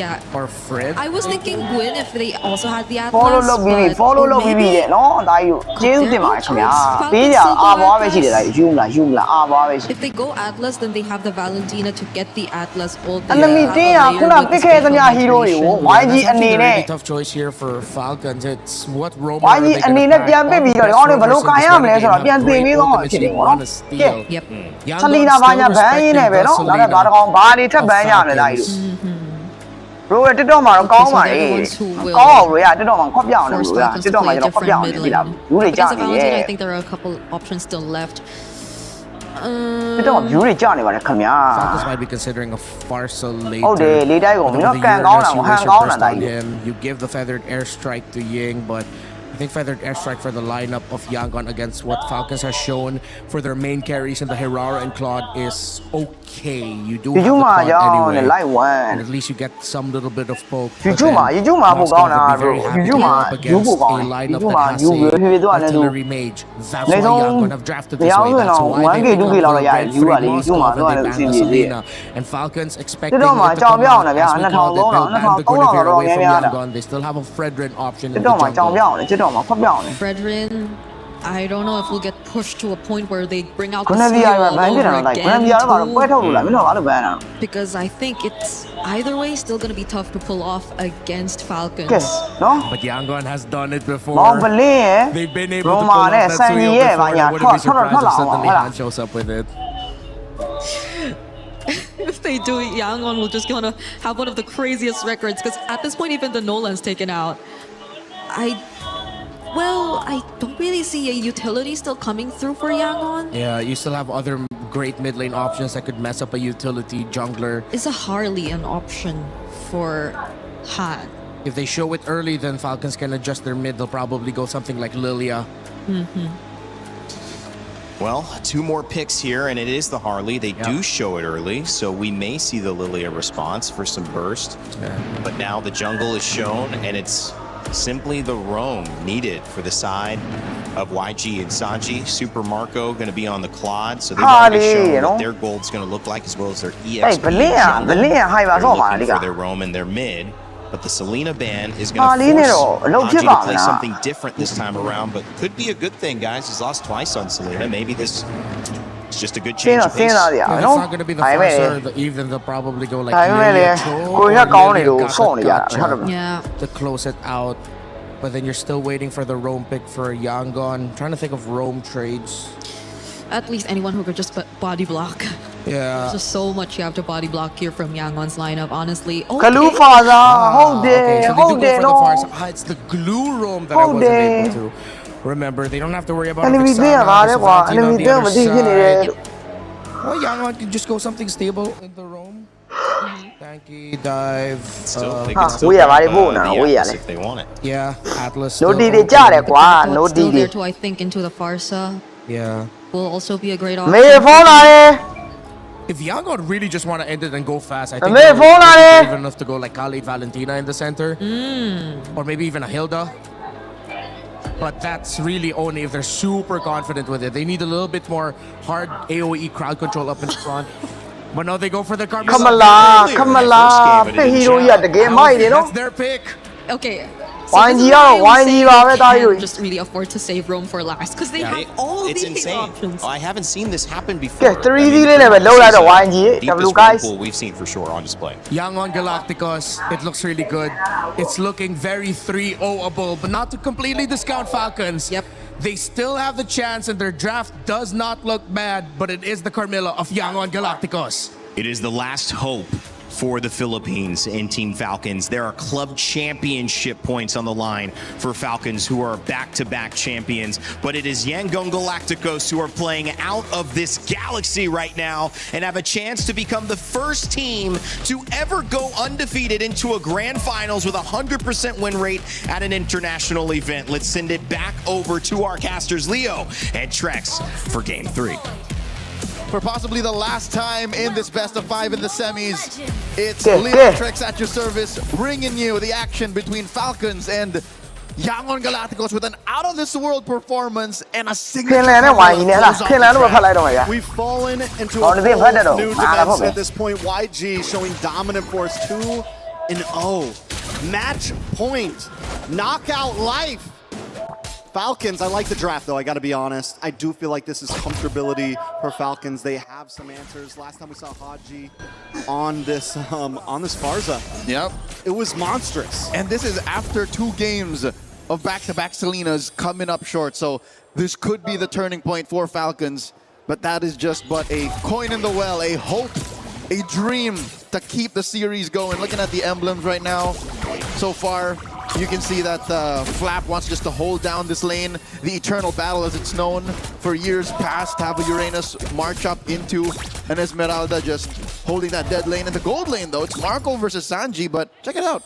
Yeah. or Fred. I was thinking Gwyn if they also had the Atlas. follow လုပ်ပြီးပြီ but- follow or လုပ်ပြီးပြီ maybe- တဲ့နော်ဒါကြီးတို့ကျေးဇူးတင်ပါတယ်ခင်ဗျာပေးကြအာဘွားပဲရှိတယ်ဒါကြီးယူမလားအာဘွားပဲရှိ If they go Atlas, then they have the Valentina to get the Atlas. All the enemy တင်းอ่ะခုနပစ်ခဲ့သမျှ hero တွေကို YG That's အနေ actually a နဲ့ really tough choice here for Falcons. It's what Roma YG အနေနဲ့ပြန်ပစ်ပြီးတော့ဒီကောင်တွေဘယ်လိုကန်ရမလဲဆိုတော့ပြန်သိပြီးတော့ဖြစ်နေပေါ့နော်ကဲ Yep. ဆလီနာဘာညာဘန်ရင်းနဲ့ပဲနော်ဒါနဲ့ဘာတကောင်ဘာတွေထပ်ဘန်ရမလဲဒါကြီးတို့ဘရိုရဲ့ TikTok မှာတော့ကောင်းပါလေကောင်းအောင်လို့ရ TikTok မှာခွက်ပြအောင်လို့ရ TikTok မှာကျွန်တော်ခွက်ပြအောင်နေပြီလားဘူးတွေကြာ Against the နေရဲ့ Valentina, I think there are a couple options still left. TikTok မှာ view တွေကြာနေပါတယ်ခင်ဗျာ Falcons might be considering a Farsa later. ဟုတ်တယ်လေးတိုင်းကိုမင်းတို့ကန်ကောင်းတာကိုဟန်ကောင်းတာတိုင်း You give the feathered airstrike to Ying, but I think feathered airstrike for the lineup of Yangon against what Falcons has shown for their main carries in the Hirara and Claude is okay. You do have the YouTube မှာ Claude ကြောင်း anyway. နဲ့ live one And at least you get some little bit of poke. But YouTube မှာ then YouTube မှာပို့ Moscow ကောင်းတာ would be very bro happy to YouTube မှာ go up ယူ against ပို့ကောင်း a တယ် lineup YouTube that မှာ has ယူပြီးဖြည်းဖြည်းသွား a နေလို့ artillery mage. That's နေ why ဆုံး Yangon have drafted this တရား way. ဥပဒေ That's တော့ why they 1K 2K picked လောက် up ရ the ယူရ Red လေ Free YouTube မှာ Moscow တော့ and လည်း they အဆင် banned ပြေ the သေးတယ် Selena. And Falcons expecting TikTok it မှာ to ကြောင် come ပြောင်း out တယ်ဗျာ as we called it. 2000 They'll ban the 3000 Guinevere away တော့ from များများတာ Yangon. They still have a Fredrin option in the TikTok မှာကြောင် jungle. ပြောင်းတယ် TikTok မှာခွက်ပြောင်းတယ် Fredrin, I don't know if we'll get pushed to a point where they bring out the Guinevere seal က all ဘန်ပြစ်တာ over တော့ like again Guinevere ကတော့ပွဲ too. ထုတ်လို့လားမင်းတို့ဘာလို့ဘန်တာ Because I think it's either way still going to be tough to pull off against Falcons. ကဲနော် But Yangon has done it before. မောင်ပလင်းရဲ့ They've been able to pull Roma off နဲ့ that ဆန်ကြီး trio ရဲ့ before. ဘာညာ I wouldn't be ထွက် surprised လာ if အောင် suddenly ဟုတ်လား Han shows up with it. If they do, Yangon will just gonna have one of the craziest records. Because at this point, even the Nolan's taken out. I don't really see a utility still coming through for Yangon. Yeah, you still have other great mid lane options that could mess up a utility jungler. Is a Harley an option for Han? If they show it early, then Falcons can adjust their mid. They'll probably go something like Lilia. Well, 2 more picks here, and it is the Harley. They do show it early, so we may see the Lilia response for some burst. But now the jungle is shown, and it's simply the roam needed for the side of YG and Sanji. Super Marco going to be on the Claude, so they've already Harley, shown you know. what their gold's going to look like, as well as their EXP. Hey, jungle. Belia, hi, They're Bazo, looking man, for their roam and their mid. But the Selena ban is going Harley to ne force ro, a lot Anji to chip play out, something different this time around, but could be a good thing, guys. He's lost twice on Selena. Maybe this is just a good ရှင်း change တော့ of ရှင်း pace. လာတယ် Yeah, it's နော် not going to be the ဒါပေမဲ့ first or the even. They'll probably go like ဒါပေမဲ့လေ Lilia Cho ကို or ရကောင်းနေ Lilia လို့စောင့်နေကြတာ Gotcha ဟုတ်တယ် Yeah. to close it out. But then you're still waiting for the roam pick for Yangon. Trying to think of roam trades. At least anyone who could just body block. Yeah. There's just so much you have to body block here from Yangon's lineup, honestly. ကလူဖာသာဟုတ်တယ် Okay, so ဟုတ် they တယ် do go for the နော် far side. It's the glue roam that I Hold wasn't it. able to remember. They don't have to worry about enemy Vixana, တင်းကပါလေ there's ကွာ Valentina on enemy the တင်းမ other သိဖြစ်နေတယ် side. Well, Yangon can just go something stable in the roam. Tanky, dive. Still, they Ah, can still we are grab, very good now, the we Atlas are. if they want it. Yeah, Atlas. No still DD okay. ကြတယ်ကွာ no Still DD there too, I think, into the Farsa Yeah. will also be a great မေ option. ဖုန်းလာတယ် If Yangon really just want to end it and go fast, I The think main phone they're line. brave enough to go like Khalid Valentina in the center. Or maybe even a Hilda. But that's really only if they're super confident with it. They need a little bit more hard AoE crowd control up in front. But no, they go for the carbon. ခမလာခမလာဖက်ဟီရိုကြီးကတကယ်မိုက်တယ်နော် That's their pick. Okay, YG ကတော့ YG ပါပဲတာယူ just really afford to save Rome for last because they have all It's these insane. options. I haven't seen this happen before. ကဲ 3D လေးနဲ့ပဲလောက်လိုက်တော့ YG W Deepest guys pool we've seen for sure on display. Yangon Galacticos, it looks really good. It's looking very 3-0-able, but not to completely discount Falcons. Yep. They still have the chance and their draft does not look bad, but it is the Carmilla of Yangon Galacticos. It is the last hope for the Philippines and Team Falcons. There are club championship points on the line for Falcons, who are back-to-back champions. But it is Yangon Galacticos who are playing out of this galaxy right now and have a chance to become the first team to ever go undefeated into a grand finals with a 100% win rate at an international event. Let's send it back over to our casters, Leo and Trex, for Game 3. For possibly the last time in this best of 5 in the semis, it's Yeah, Leo yeah. Trex at your service, bringing you the action between Falcons and Yangon Galacticos with an out-of-this-world performance and a ခင်းလန်နဲ့ YG နဲ့လားခင်းလန်လို့ပဲဖတ်လိုက်တော့မယ်ဗျာ We've fallen into a Oh, they whole had that, new oh. dimension at this point. YG showing dominant force 2-0. Match point. Knockout life. Falcons, I like the draft though, I gotta be honest. I do feel like this is comfortability for Falcons. They have some answers. Last time we saw Haji on this Farza. Yep. It was monstrous. And this is after 2 games of back-to-back Salinas coming up short. So this could be the turning point for Falcons. But that is just but a coin in the well, a hope, a dream to keep the series going. Looking at the emblems right now, so far, you can see that Flap wants just to hold down this lane. The Eternal Battle, as it's known for years past, have a Uranus march up into an Esmeralda just holding that dead lane. In the gold lane, though, it's Marco versus Sanji, but check it out.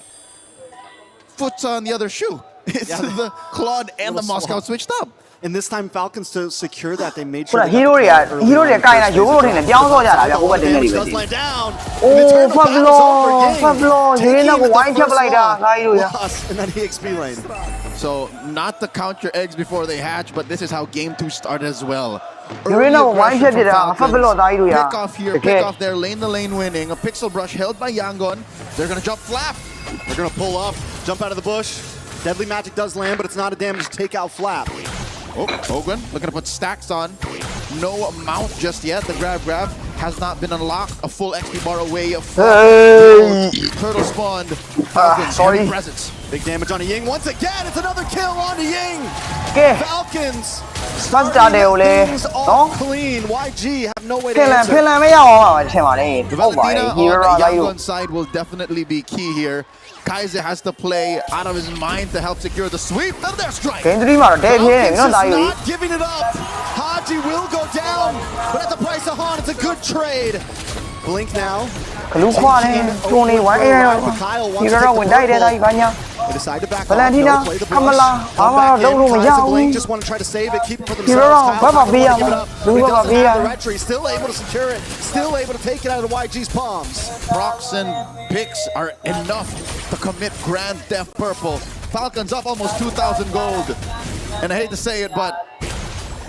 Foot's on the other shoe. It's the Claude and the Moscow switched up. And this time Falcons to secure that, they made ဟုတ် sure လား they got the plant early ဟီးရိုးတွေကကိုင်လာ on. ရိုးရိုးထင်တယ်ပြောင်းတော့ကြတာဗျာဟိုဘက်တင်နေပြီ Does land down. အိုး Eternal ဖတ်ဘ battle's လော over. Yang ဖတ်ဘလောရင်းတော့ကိုဝိုင်းချက်ပလိုက်တာခါကြီးတို့ရ lost in that EXP lane. So not to count your eggs before they hatch, but this is how game 2 started as well. ယူရင်းတော့ဝိုင်းချက်ပြတာဖတ်ဘလောသားကြီးတို့ရ Pick off here, pick off there, lane to lane winning. A pixel brush held by Yangon. They're gonna jump Flap. They're gonna pull up, jump out of the bush. Deadly Magic does land, but it's not a damage to take out Flap. Oh, Ogwen looking to put stacks on. No mount just yet. The grab has not been unlocked. A full XP bar away from Turtle spawned. Falcons, sorry. heavy presence. Big damage on Ying once again. It's another kill on Ying. ကဲ Falcons. ဖတ်တာတယ်ကိုလေ Things နော် all clean. YG have no way ဖ to င်လန် answer. ဖင်လန်မရအောင်ပါထင်ပါတယ် The ဟုတ်ပါရဲ့ Valentina ဟီးရိုး on သားကြီးတို့ Yangon's side will definitely be key here. Kaiser has to play out of his mind to help secure the sweep. And their strike. ဂိမ်း3မှာတော့တဲပြင်းနေပြီနော် Falcons သား is ကြီး not giving it up. Haji will go down, but at the price of Han, it's a good trade. Blink now. ဂလူခွာတယ်တွန်းနေဝိုင်းအေးရောဒီတော့ဝင်တိုက်တယ်သားကြီးဘာညာ They decide to back off. Valentina, No, play the brush. Kamala, Come Baba, back in. don't know, Kai's yeah, and Blink we- just want to try to save it, keep it for Hero, themselves. Baba, Kyle Bia, doesn't give it up. Baba, He doesn't Bia. have the retry. Still able to secure it. Still able to take it out of YG's palms. Procs and picks are enough to commit Grand Theft Purple. Falcons up almost 2,000 gold. And I hate to say it, but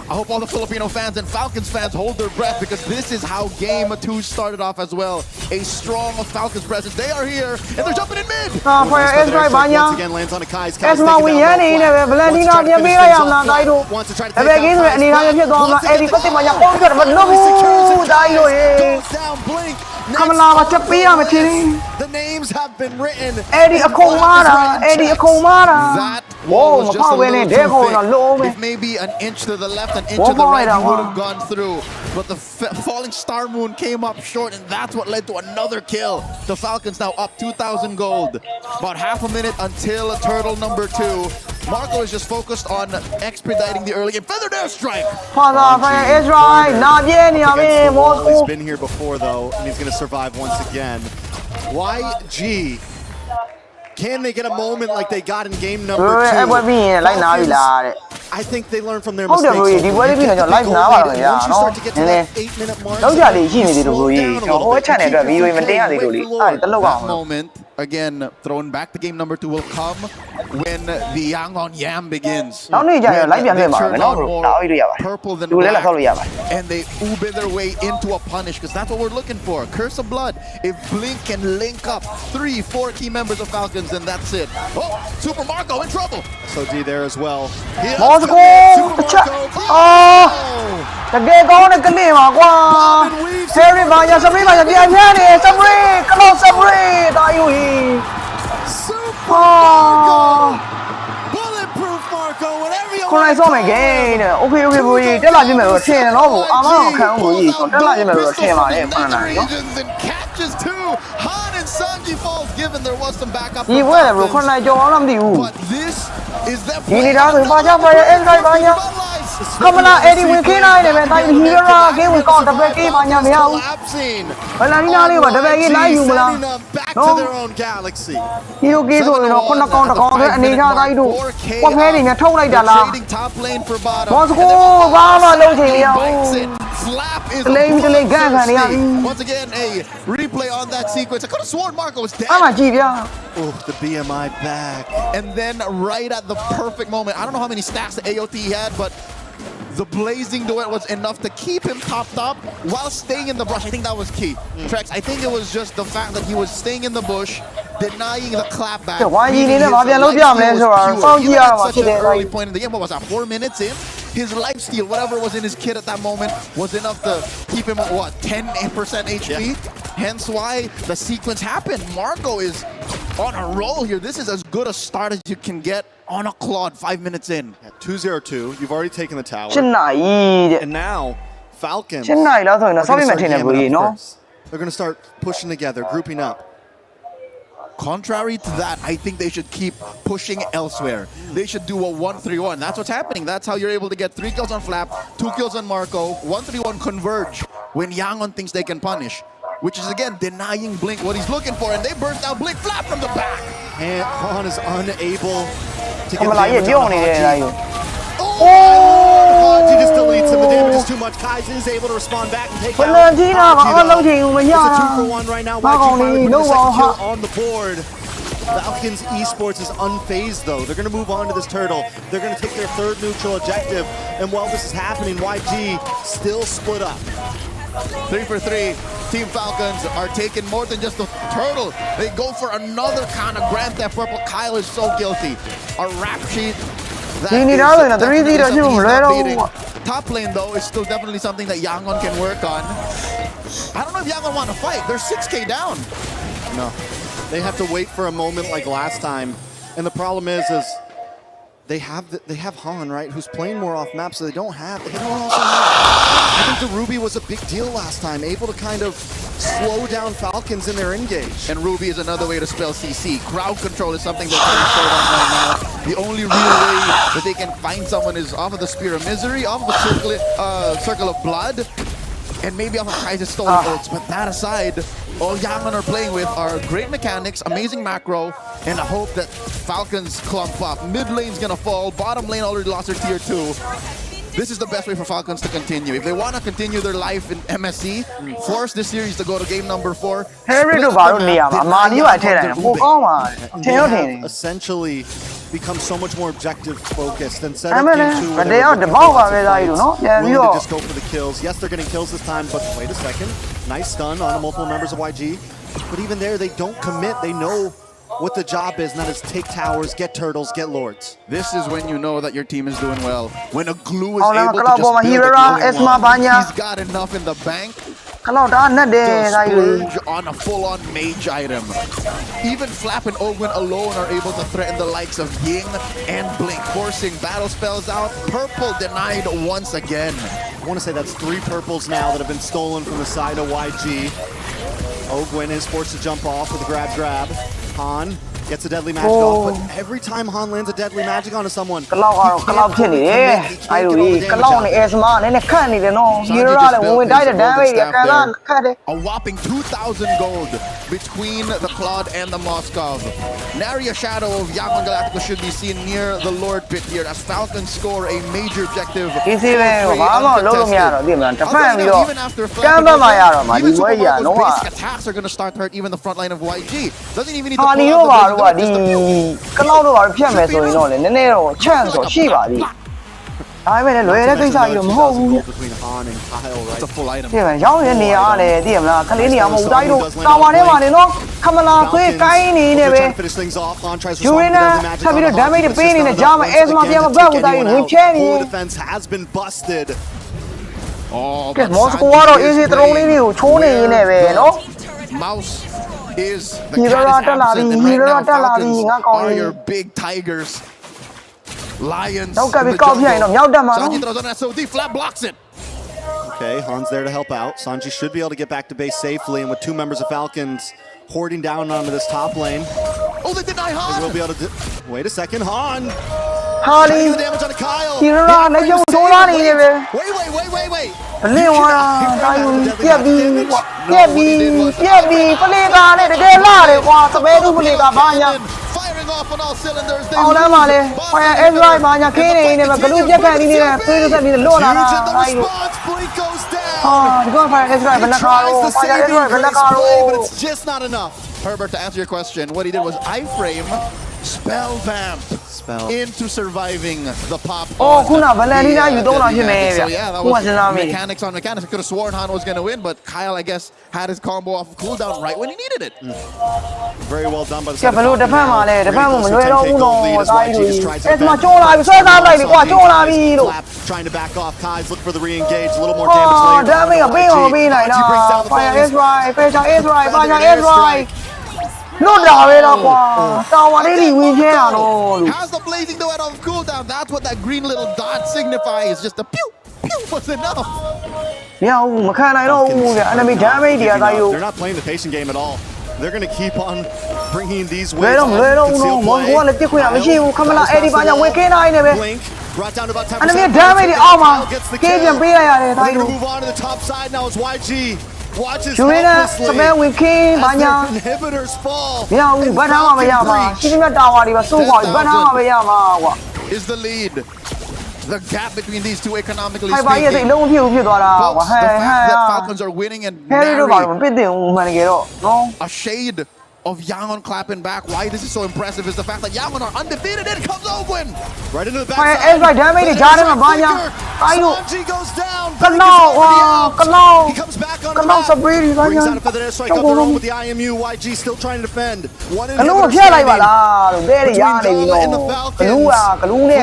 I hope all the Filipino fans and Falcons fans hold their breath because this is how Game 2 started off as well. A strong Falcons presence. They are here and they're jumping in mid. ဟာ fire S drive ဘာညာ Once again lands on a Kai's. S မှာဝင်ရနေနေပဲ Valentina ပြန်ပေးလိုက်အောင်လားသားကြီးတို့ Wants to try to ဒါ take ပေမဲ့ game ဆိုတဲ့အနေအထားမျိုးဖြစ်သွားမှာအဲ့ဒီပတ်သက်မှာညာအော်ပြတ်မလို့ဘူးသားကြီးတို့ရေ Goes down, Blink. ကမလာမှာချက်ပေးရမယ်ထင် The names have been written. အဲ့ဒီအခုံမားတာအဲ့ဒီအခုံမားတာ That Whoa, was just a mapawin little eh, too Deco na thick. loob eh. If maybe an inch to the left, an inch Whoa, to the right, boy, he would that have gone through. But the falling Star Moon came up short, and that's what led to another kill. The Falcons now up 2,000 gold. About half a minute until turtle number 2. Marco is just focused on expediting the early game. Feathered airstrike! ဖာသာဖာ S drive နာပြဲနေရမယ် Against the မော် wall. စကို He's been here before though, and he's going to survive once again. YG, can they get a moment like they got in game number အဲ့ဘွဲ 2? ပြီးရင်လိုက်နာပြီလားတဲ့ I think they learned from their ဟုတ်တယ် mistakes. ဘိုးကြီးဒီပွဲလေးပြီးတော့ကျွန်တော် live နားပါတော့ကြာ Once you နော် start to get to နည်းနည်း that 8-minute mark, လောက်ကြလေးရှိနေသေးတယ်ဘိုးကြီးကျွန်တော်ဟို channel အတွက်ဗီဒီယိုမတင်ရသေးလို့လေအဲ့ဒါတလောက်အောင် That moment again, throwing back to game number 2 will come when the Yangon Yam begins. Now need When like they turn on bro. more purple than black, and they ube their way into a punish, because that's what we're looking for. Curse of Blood. If Blink can link up 3-4 key members of Falcons, then that's it. Oh, Super Marco in trouble. SOD there as well. Moscow. Oh. The gay gone the name Harry Banya Sabri Banya Bianyani Sabri. Come on Sabri. Dayui. Super Marco. Bulletproof Marco. Whatever you Con này so mày ghê nè. Ok bùi. Thế là như mày vừa chê nó bùi. À mà không bùi. Thế là như mày vừa chê mà đấy. Con này nó. Gì vậy là bùi con này cho nó làm điều. Gì đi ra rồi ba chắc phải em đây ba nhá. Không là Eddie Win kia này để mày tay hero ra cái Win còn tập về kia ba nhá mày không. Vậy là đi nào đi mà tập về kia lại dùng là. Nó. Hero kia rồi nó con thế anh đi ra tay đủ. Qua phe thì nhà thâu này đã là. Moscow ba mà lâu gì đâu. Lên gang này nha. Once again, a replay on that sequence. I could have sworn Marco was dead. Mà chỉ kìa. Oh, the BMI back. And then right at the perfect moment, I don't know how many stacks the AOT had, but the blazing duet was enough to keep him topped up while staying in the brush. I think that was key. Trex, I think it was just the fact that he was staying in the bush, denying the clapback. Such an early point in the game. What was that, 4 minutes in? His lifesteal, whatever was in his kit at that moment, was enough to keep him at, what, 10% HP? Yeah. Hence why the sequence happened. Marco is on a roll here. This is as good a start as you can get on a Claude 5 minutes in. 2-0-2. You've already taken the tower. And now, Falcons. They're going to start pushing together, grouping up. Contrary to that, I think they should keep pushing elsewhere. They should do a 1-3-1. That's what's happening. That's how you're able to get 3 kills on Flap, 2 kills on Marco, 1-3-1 converge when Yangon thinks they can punish. Which is, again, denying Blink what he's looking for, and they burst out Blink Flap from the back. And Han is unable to get Oh! He just deletes him. The damage is too much. Kaizen is able to respond back and take out. It's a 2-for-1 right now. YG finally with the second kill on the board. Falcons Esports is unfazed though. They're going to move on to this turtle. They're going to take their 3rd neutral objective. And while this is happening, YG still split up. 3 for 3. Team Falcons are taking more than just the turtle. They go for another kind of Grand Theft Purple. Kyle is so guilty. A rap sheet. Top lane though is still definitely something that Yangon can work on. I don't know if Yangon want to fight. They're 6k down. No, they have to wait for a moment like last time. And the problem is they have Han, right, who's playing more off map, so they don't also have. I think the Ruby was a big deal last time, able to kind of slow down Falcons in their engage. And Ruby is another way to spell CC. Crowd control is something they're very short on right now. The only real way that they can find someone is off of the Spear of Misery, off of the Circle of Blood, and maybe off of Kaiser's Stolen ults. But that aside, all Yangon are playing with are great mechanics, amazing macro, and a hope that Falcons clump up. Mid lane's gonna fall, bottom lane already lost their tier 2. This is the best way for Falcons to continue. If they want to continue their life in MSC, force this series to go to game number 4. Essentially become so much more objective focused instead of game 2. But they are the ball willing to just go for the kills. Yes, they're getting kills this time, but wait a second. Nice stun on multiple members of YG. But even there, they don't commit. They know what the job is, and that is take towers, get turtles, get lords. This is when you know that your team is doing well. When a glue is able to just build he's got enough in the bank to splurge on a full-on mage item. Even Flap and Ogwen alone are able to threaten the likes of Ying and Blink, forcing battle spells out. Purple denied once again. I want to say that's 3 purples now that have been stolen from the side of YG. Ogwen is forced to jump off with a grab. Han gets a deadly magic off, but every time Han lands a deadly magic onto someone, a whopping 2,000 gold between the Claude and the Moskov. Nary a shadow of Yangon Galacticos should be seen near the Lord pit here as Falcons score a major objective. Easy ပဲဘာမှလုံးလို့မရတော့ဒီမှာတစ်ဖက်ပြီးတော့ကမ်းဘက်မှာရတော့မှာဒီဝဲကြီးကလုံးဝ attacks are going to start to hurt even the front line of YG. Doesn't even need ဟာ to ဒီတော့ပါတော့ကဒီကလောက်တော့ပါဖြတ်မယ်ဆိုရင်တော့လေနည်းနည်းတော့ chance တော့ရှိပါသေးဒါပေမဲ့လွယ်တဲ့ကိစ္စကြီးတော့မဟုတ်ဘူး between Han and Kyle, right? It's a full item. ဒီမှာရောင်းရနေရတယ်သိရမလားခလေးနေရမဟုတ်တာကြီးတို့တာဝါထဲမှာနေနော်ခမလာခွေးကိုင်းနေနေပဲ Trying to finish things off. Han tries to ယူရင်းနဲ့ဆက်ပြီးတော့ damage တွေပေးနေတဲ့ကြားမှာအဲစမပြန်မပတ်ဘူးတာကြီးဝင်ချဲနေ Full defense has been busted. Oh, ကဲမော်စကိုကတော့ easy တလုံးလေးတွေကိုချိုးနေရင်းနဲ့ပဲနော် Mouse is the Hero cat is Tala absent, Ri, and right Hero now Tala Ri, Falcons nga kaon are ni. your big tigers. Lions. နောက်ကပြီးကောက်ပြရင်တော့မြောက်တက်မှာနော် Sanji throws on SOD, flat blocks it. Okay, Han's there to help out. Sanji should be able to get back to base safely, and with two members of Falcons hoarding down onto this top lane, Oh, they deny they Han. will be able to. Wait a second, Han. ဟာလီ Taking the damage onto Kyle. ဒီရောလက်ကျုံထိုးလာနေတယ်ပဲ Wait. ဘလင်းဝါတာတာယူပြက်ပြီးပလေကာနဲ့တကယ်လာတယ်ကွာစပယ်သူပလေကာဘာညာ Firing off on all cylinders. အောင်လမ်းမှာလဲ fire airstrike ဘာညာခင်းနေနေမှာဂလူပြက်ခန့်နေနေတဲ့သွေးသက်နေလွတ်လာတာ Huge in the တာယူ response. Blink goes down. ဟာဒီက fire airstrike ဘယ်နှခါတော့ Tries to fire save airstrike ဘယ်နှ Ingrid's ခါတော့ play, but it's just not enough. Herbert, to answer your question, what he did was iframe, spell vamp into surviving the pop. အော်ခုနဗလန်တီနာယူတော့လာဖြစ်မယ်ဗျ So yeah, that ခုကစဉ်းစားမိ was mechanics on mechanics. I could have sworn Han was going to win, but Kyle, I guess, had his combo off cooldown right when he needed it. Very well done by the ကဲ side ဘ of လို့တစ်ဖက်မှာလဲ Falcons. တစ်ဖက်မှာမလွယ်တော့ဘူးတော့ Take the lead as တာ YG ယူ just tries to အဲ့မှာ defend. ကျိုးလာပြီဆွဲသားလိုက်လေကွာကျိုးလာပြီလို့ Flap trying to back off. Kai's look for the re-engage. A little more အော် damage later. ဒါမေကပေးအောင်ပေးနိုင်တာ YG brings down the fire Falcons. airstrike pressure airstrike ဘာညာ airstrike လွတ်တာပဲတော့ကွာတာဝါလေးတွေဝင်ခဲတာတော့လို့ Has the blazing duet off cooldown. That's what that green little dot signifies. Just a pew was enough. မရဘူးမခံနိုင်တော့ဘူးဗျ enemy damage တွေကတာယူ They're not playing the patient game at all. They're going to keep on bringing these လွယ် waves တော့ on. လွယ်တော့ဘူးနော်မော်ကိုကလည်းတစ်ခွင့်ရမရှိဘူးခမလာအဲ့ဒီဘာညာဝင်ခဲနိုင်နေပဲ Blink brought down to about 10%. enemy damage တွေအောက်မှာ Kyle gets the ကေး kill. ပြန်ပေးလိုက်ရတယ်တာ Ready ယူ to move on to the top side now as YG watches ယူရင်းနဲ့စပယ်ဝင်ခင်းဘာ as ညာ their inhibitors fall. မရဘူးဘတ်ထားမှမရမှာရှိသမျှတာဝါတွေပါစိုးခွာပြီးဘတ်ထားမှမရမှာကွာ Is the lead. The gap between these two economically ဟိုက်ပါရဲ့စိတ် speaking. လုံးဖြစ်သွားတာကွာ Folks, ဟဲ့ the ဟဲ့ fact that Falcons are winning and ဟဲ့တို့ပါ nary မပြစ်တင်ဘူးမှန်တကယ်တော့နော် a shade of Yangon clapping back. Why this is so impressive is the fact that Yangon are undefeated. In comes Ogwin. Right into the fire backside. airstrike damage တွေကြားထဲမှာဘာညာတာယူ Sanji goes down. ကနောက်ဟာကနောက် He comes back on က the နောက် map. စပရီတွေဘာညာ Brings out a feather airstrike of their own with the IMU. YG still trying to defend. One ကလူကို inhibitor ဖျက်လိုက်ပါ standing. လားလို့ဒဲတွေရနေပြီနော်ကလူကကလူနဲ့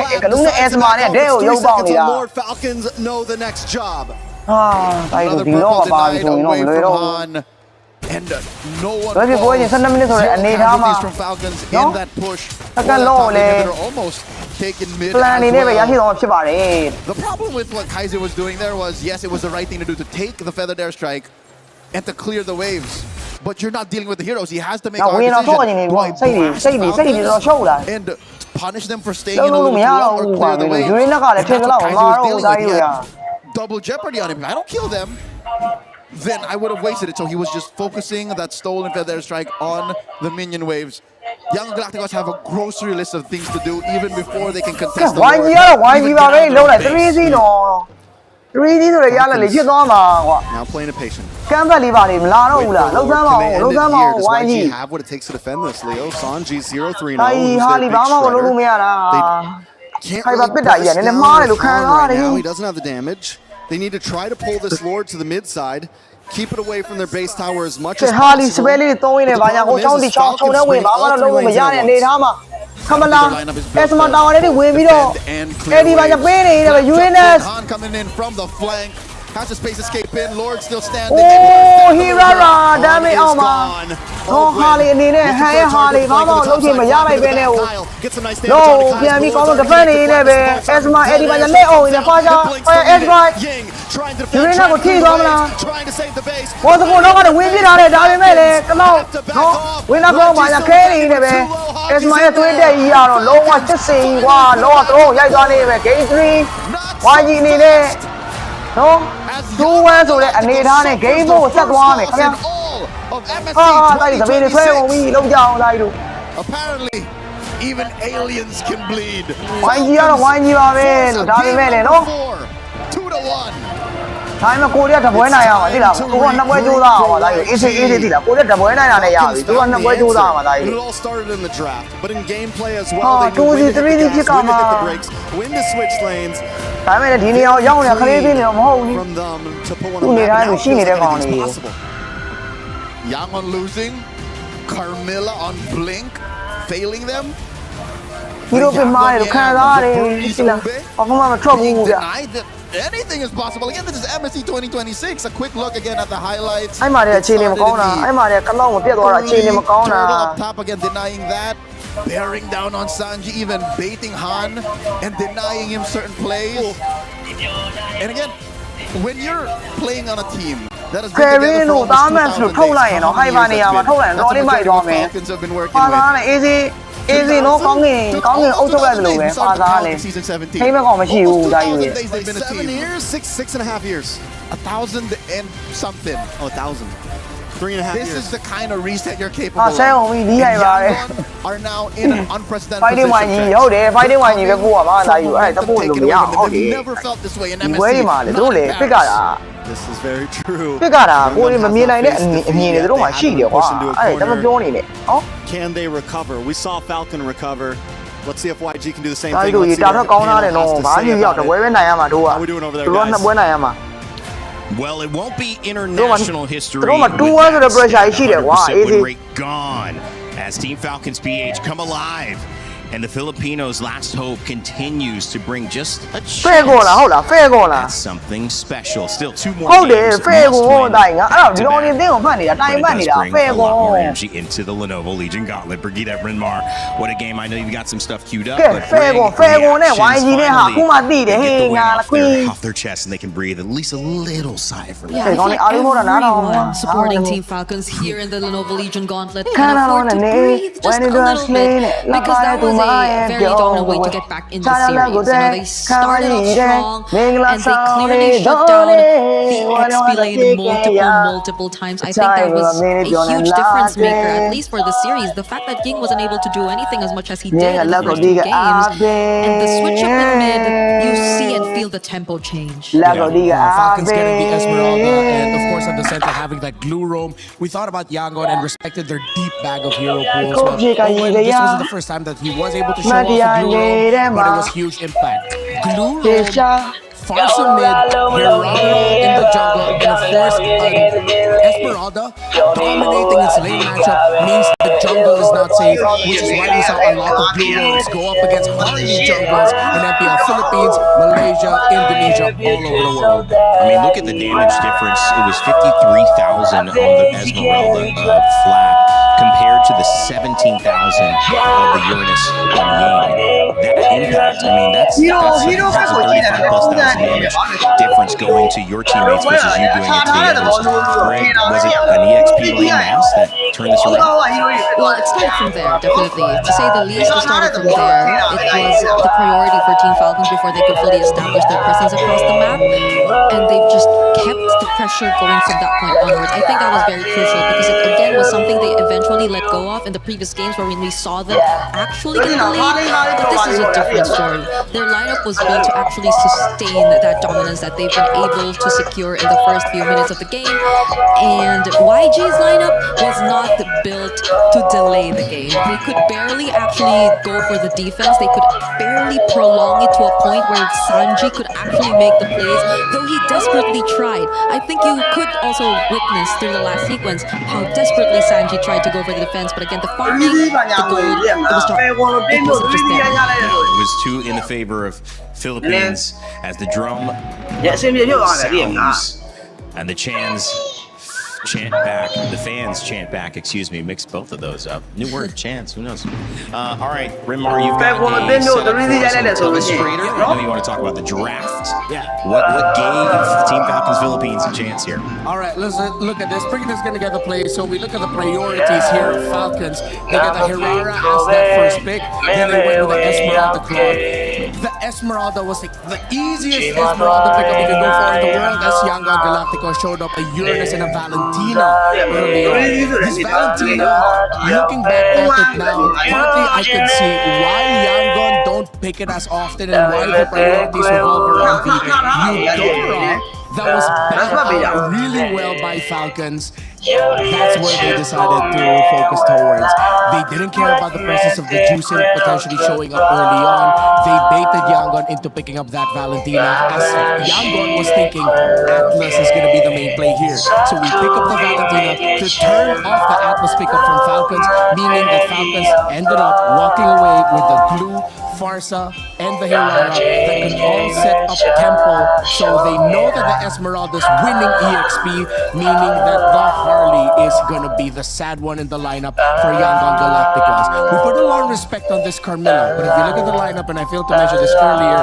အဲစမာနဲ့ဒဲကိုရုပ်ပေါက်နေတာ Lord Falcons know the next job. ဟာတိုင်းကို Another ဒီတော့ purple ပါပြီ denied ဆိုရင်တော့မ away လွယ် from တော့ဘူး Han. And no one လွယ်ပြီကိုကြီး12မိနစ်ဆိုတဲ့အနေထားမှာ from Falcons နော် in that push. တကယ်လို့လေ Inhibitor almost taken mid ပလန် as နေနဲ့ပဲရ well. ရှိတော့ဖြစ်ပါတယ် The problem with what Kaiser was doing there was, yes, it was the right thing to do to take the feathered airstrike and to clear the waves. But you're not dealing with the heroes. He has to make နောက် a ဝင်တော့ decision. တော့နေနေ Do ပေါ့ I စိတ်တွေ blast စိတ်တွေ Falcons တော့ရှုပ်လာ and punish them for staying လုံး in a လုံး little မ too ရ long တော့ or ဘူး clear ကွာ the ယူ waves? ရင်းကလည်းထင်ကြ That's တော့ what မ Kaiser တော့ was ဘူး dealing တာ with. ယူ He ရ had double jeopardy on him. If I don't kill them, then I would have wasted it. So he was just focusing that stolen feather strike on the minion waves. Young Galacticos have a grocery list of things to do even before they can ကဲ contest the ဝိုင်းကြီးကတော့ဝိုင်း Even ကြီးပါပဲ get out လုံး of လိုက် their 3 base. စီးတော့3 စီးဆိုရရလက်လေးဖြစ်သွားမှာကွာ Now playing a patient. ကမ်းဘက်လေးပါလေမလာတော့ဘူးလားလုံးစမ်းမအောင် Can they လုံး end စမ်း it မ here? အောင် Does ဝိုင်းကြီး YG have what it takes to defend this, Leo? Sanji 0-3-0. တိုင်း Who's ဟာ their လီ big ဘာမှမလုပ် shredder? လို့မရတာ Can't ခိုင်ပါ really ပစ်တာကြီးက burst နည်းနည်း down မှားတယ် with လို့ခံ Han စားရ right တယ် now. He doesn't have the damage. They need to try to pull this Lord to the mid side. Keep it away from their base tower as much ကဲ as ဟာလီစ possible. ပယ်လေးသုံးရင်းနဲ့ဘာညာဟိုချောင်းတီချောင်းချုံနဲ့ဝင်ဘာမှတော့လုံးလို့မရတဲ့အနေထားမှာခမလာအဲစမတာဝါလေးတွေဝင်ပြီးတော့အဲ့ဒီဘာညာပေးနေတယ်ပဲ UNS Han coming in from the flank. Has a space escape in. Lord still โอ้ standing. ဟီရာရာဒါမေအောင်မှာဟောဟာလီအနေနဲ့ဟန်ရဲ့ဟာလီဘာမှလုံးချင်မရလိုက်ပဲနဲ့ဟိုတော့ပြန်ပြီးကောင်းတော့တစ်ဖက်နေနေပဲအဲစမအဲ့ဒီဘာညာလက်အောင်နေဖာချာအဲစမိုက်ယူရင်းနာကိုထိသွားမလားဘောစကိုတော့ကတော့ဝင်းပြထားတယ်ဒါပေမဲ့လည်းကလောက်နော်ဝင်းနာကောင်းပါညာခဲနေနေပဲအဲစမိုက်ရဲ့သွေးတက်ကြီးကတော့လုံးဝစစ်စင်ကွာလုံးဝတော့ရိုက်သွားနေပဲ game 3 YG အနေနဲ့နော်2-1ဆိုတဲ့အနေထားနဲ့ game 4ကိုဆက်သွားမယ်ခင်ဗျာ of MSC တိုက်သမီးတွေဆွဲကုန်ပြီလုံးကြအောင်တိုက်တို့ Apparently, even aliens can bleed. ဝိုင်းကြီးကတော့ဝိုင်းကြီးပါပဲလို့ဒါပေမဲ့လည်းနော် 2-1. ဒါပေမဲ့ကိုရီးယားတပွဲနိုင်ရမှာသိလားကိုကနှစ်ပွဲကြိုးစားအောင်ပါတိုက်အေးအေးသိလားကိုရီးယားတပွဲနိုင်တာလည်းရပြီသူကနှစ်ပွဲကြိုးစားအောင်ပါတိုက် It all started in the draft, but in gameplay as well, Oh, they knew when to hit 2-3 the gas,ဖြစ် when to မှာ hit the brakes, when to switch lanes. ဒါပေမဲ့ဒီနေရာရောက်နေတာခလေးသေးနေတော့မဟုတ်ဘူး From them to put one သူ on နေ the တိုင်း map. ကို Now ရှိနေတဲ့ feels ကောင် like တွေ anything's possible. Young on losing. Carmilla on blink. Failing them. ဒီလိုပြမားတယ်ခံစားရတယ်သိလားဘာမှမထွက်ဘူးဗျ Denied that anything is possible. Again, this is MSC 2026. A quick look again at the highlights. အဲ့မှာတည်းအခြေအနေမကောင်းတာအဲ့မှာတည်းကလောက်မပြတ်သွားတာအခြေအနေမကောင်းတာ Turtle up top again, denying that. Bearing down on Sanji, even baiting Han and denying him certain plays. And again, when you're playing on a team that has been together for almost 2,000 days, how many years has been? That's exactly what Falcons have been working ပါသား with. နဲ့အေးစီအေးစီနော်ကောင်းကင်အုပ်ချုပ်ရတယ်လို့ပဲပါသားနဲ့ထိမကောင်မရှိဘူးဒါယူရ Days they've been a 7 team. years, 6.5 years. 1,000 and something. Oh, 1,000. 3.5 This years. is the kind of reset you're ဟာ capable ဆဲအောင်ပြီးနီးရိုက်ပါတယ် of. Are now in an unprecedented fighting ဝိုင်းကြီး position. ဟုတ်တယ် fighting ဝိုင်းကြီးပဲကိုကပါဒါယူအဲ့တပို့လို့မရအောင်ဟုတ်တယ် They've never felt this way in ဒီပွဲ MSC. ဒီမှာလေတို့လေပစ်ကြတာ This is very true. ပစ်ကြတာကိုယ်မမြင်နိုင်တဲ့အမြင်တွေတို့မှရှိတယ်ကွာအဲ့ဒါတမပြောနေနဲ့ဟော Can they recover? We saw Falcon recover. Let's see if YG can do the same ဒါ thing. တို့ Let's see တာ what ထက်ကောင်းထားတယ် Hero နော် has to ဘာ say ကြီးရောက် about တပွဲ it. ပဲနိုင်ရမှာတို့က How we doing over there, တို့က guys? နှစ်ပွဲနိုင်ရမှာ Well, it won't be international history. Throw my with 2-1 to the that pressure. I see that. Wow, 100% win easy. rate gone as Team Falcons PH come alive. And the Filipinos' last hope continues to bring just a ဖဲကောလားဟုတ်လားဖဲကောလား That's something special. Still 2 more ဟုတ်တယ် games ဖဲကော must win တိုင်းငါအဲ့တော့ဒီ to ကောင်တွေ back. တင်းကိုမှတ်နေတာတိုင် But မှတ် it နေ does တာ bring ဖဲ a ကော lot more energy into the Lenovo Legion Gauntlet. Brigitte Renmar, what a game. I know you've got some stuff queued up, ကဲ but ဖဲ bring ကော the ဖဲကောနဲ့ actions YG နဲ့ဟာ finally ခုမှသိတယ် to ဟေး get the win ငါ off လခွေး off their chest and they can breathe at least a little sigh of relief. Yeah, I Kaya feel kung like ano mo na, naraw mo. everyone supporting Naraw mo. Team Falcons here in the Lenovo Legion Gauntlet can Kana afford to naman eh, breathe just when a it was little clean, bit la because that kaya was a tumayan, very dominant way to yo. get back in the Sana series. lagot You know, eh, they started off kamali strong eh, bigla and they clearly sa shut down the wala XP lane nakikaya. multiple times. I think that was a huge difference maker, at least for the series. The fact that Ying wasn't able to do anything as much as he did in the first 2 games, and the switch up in mid, you see and feel the tempo change. Lagot di ka Falcons getting the abe. Esmeralda, and of course at the center having that glue roam. We thought about Yangon and respected their deep bag of hero pools. Well, Owen, this wasn't the first time that he was able to show off the glue roam, but it was huge impact. Glue roam, Farsa mid, Hirano in the jungle, and of course Esmeralda dominating its lane matchup means the jungle is not safe, which is why we saw a lot of blue roams go up against hardy jungles in MPL Philippines, Malaysia, Indonesia, all over the world. I mean, look at the damage difference. It was 53,000 on the Esmeralda of Flap compared to the 17,000 of the Uranus and Ying. That impact, I mean, that's a 35 plus thousand damage difference going to your teammates versus you doing it to the others. Greg, was it an EXP lane mass that turned this around? Well, it started from there, definitely. To say the least, it started from there. It was the priority for Team Falcons before they could fully establish their presence across the map. And they've just kept the pressure going from that point onwards. I think that was very crucial because it, again, was something they eventually let go of in the previous games where when we saw them actually get the lead. But this is a different story. Their lineup was built to actually sustain that dominance that they've been able to secure in the first few minutes of the game. And YG's lineup was not built to delay the game. They could barely actually go for the defense. They could barely prolong it to a point where Sanji could actually make the plays, though he desperately tried. I think you could also witness through the last sequence how desperately Sanji tried to go for the defense, but again, the farming, the gold, it was wasn't just there. It was 2 in the favor of Philippines as the drum sounds and the chants chant back, the fans chant back, excuse me, mix both of those up. New word, chants, who knows? All right, Rimar, you've got a setup for us on Illustrator. I know you want to talk about the draft. Yeah. What gave Team Falcons Philippines a chance here? All right, let's look at this. Brigitte is going to get the play, so we look at the priorities here of Falcons. They got the Herrera as that first pick, then they went with the Esmeralda Claude. the Esmeralda was like the easiest Esmeralda pickup you can go for in the world, as Yangon Galactico showed up a Uranus and a Valentina early on. This Valentina, looking back at it now, partly I can see why Yangon don't pick it as often and why the priorities revolve around the Eudora that was backed out really well by Falcons. That's where they decided to focus towards. They didn't care about the presence of the Juicing potentially showing up early on. They baited Yangon into picking up that Valentina, as Yangon was thinking Atlas is going to be the main play here. So we pick up the Valentina to turn off the Atlas pickup from Falcons, meaning that Falcons ended up walking away with the Glue, Farsa, and the Hirara that can all set up tempo, so they know that the Esmeralda's winning EXP, meaning that the Harley is gonna be the sad one in the lineup for Yangon Galacticos. We put a lot of respect on this Carmilla, but if you look at the lineup, and I failed to mention this earlier,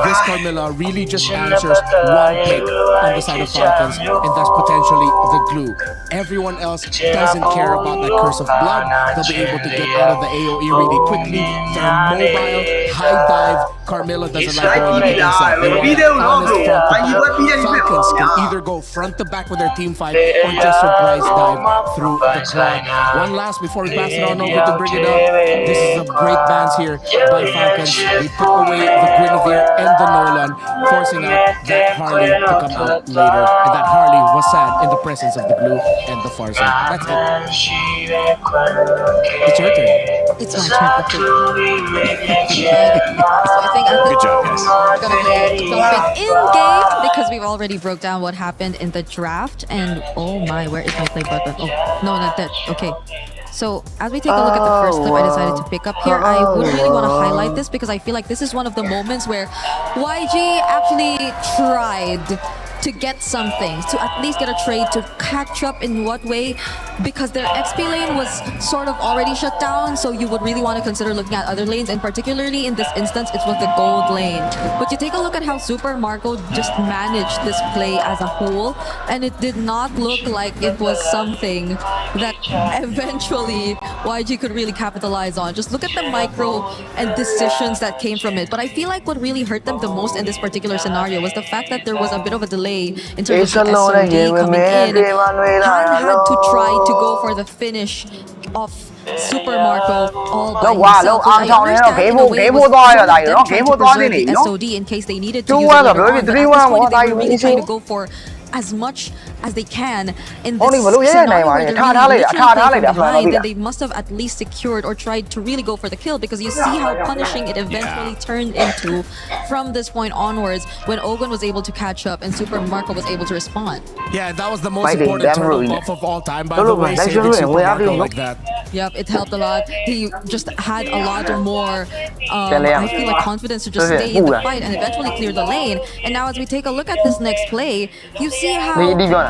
this Carmilla really just answers one pick on the side of Falcons, and that's potentially the Glue. Everyone else doesn't care about that Curse of Blood. They'll be able to get out of the AoE really quickly. They're mobile, high dive. Carmilla doesn't like going against that. They want honest front to back. Falcons can either go front to back with their team fight or just surprise dive through the cloud. One last before we pass it on over to bring it up. This is a great bans here by Falcons. They took away the Guinevere and the Nolan, forcing out that Harley to come out later. And that Harley was sad in the presence of the Glue and the Farsa. That's it. It's your turn. It's my turn. So I think Good job, guys. we're gonna be jumping in game because we've already broke down what happened in the draft. And oh my, where is my play button? Oh no, not that. Okay. So as we take a look at the first clip I decided to pick up here, I would really want to highlight this because I feel like this is one of the moments where YG actually tried to get something, to at least get a trade, to catch up in what way, because their XP lane was sort of already shut down, so you would really want to consider looking at other lanes, and particularly in this instance, it was the gold lane. But you take a look at how Super Marco just managed this play as a whole, and it did not look like it was something that eventually YG could really capitalize on. Just look at the micro and decisions that came from it. But I feel like what really hurt them the most in this particular scenario was the fact that there was a bit of a delay in terms of the SOD coming in. Han had to try to go for the finish of Super Marco all by himself. I understand in a way it was them trying to preserve the SOD in case they needed to use it later on, but at this point they were really trying to go for as much as they can in this scenario where they're really literally from behind, then they must have at least secured or tried to really go for the kill, because you see how punishing it eventually turned into from this point onwards when Ogun was able to catch up and Super Marco was able to respond. Yeah, that was the most important turtle buff of all time, by the way, saving Super Marco like that. Yep, it helped a lot. He just had a lot more, I feel like, confidence to just stay in the fight and eventually clear the lane. And now as we take a look at this next play, you see how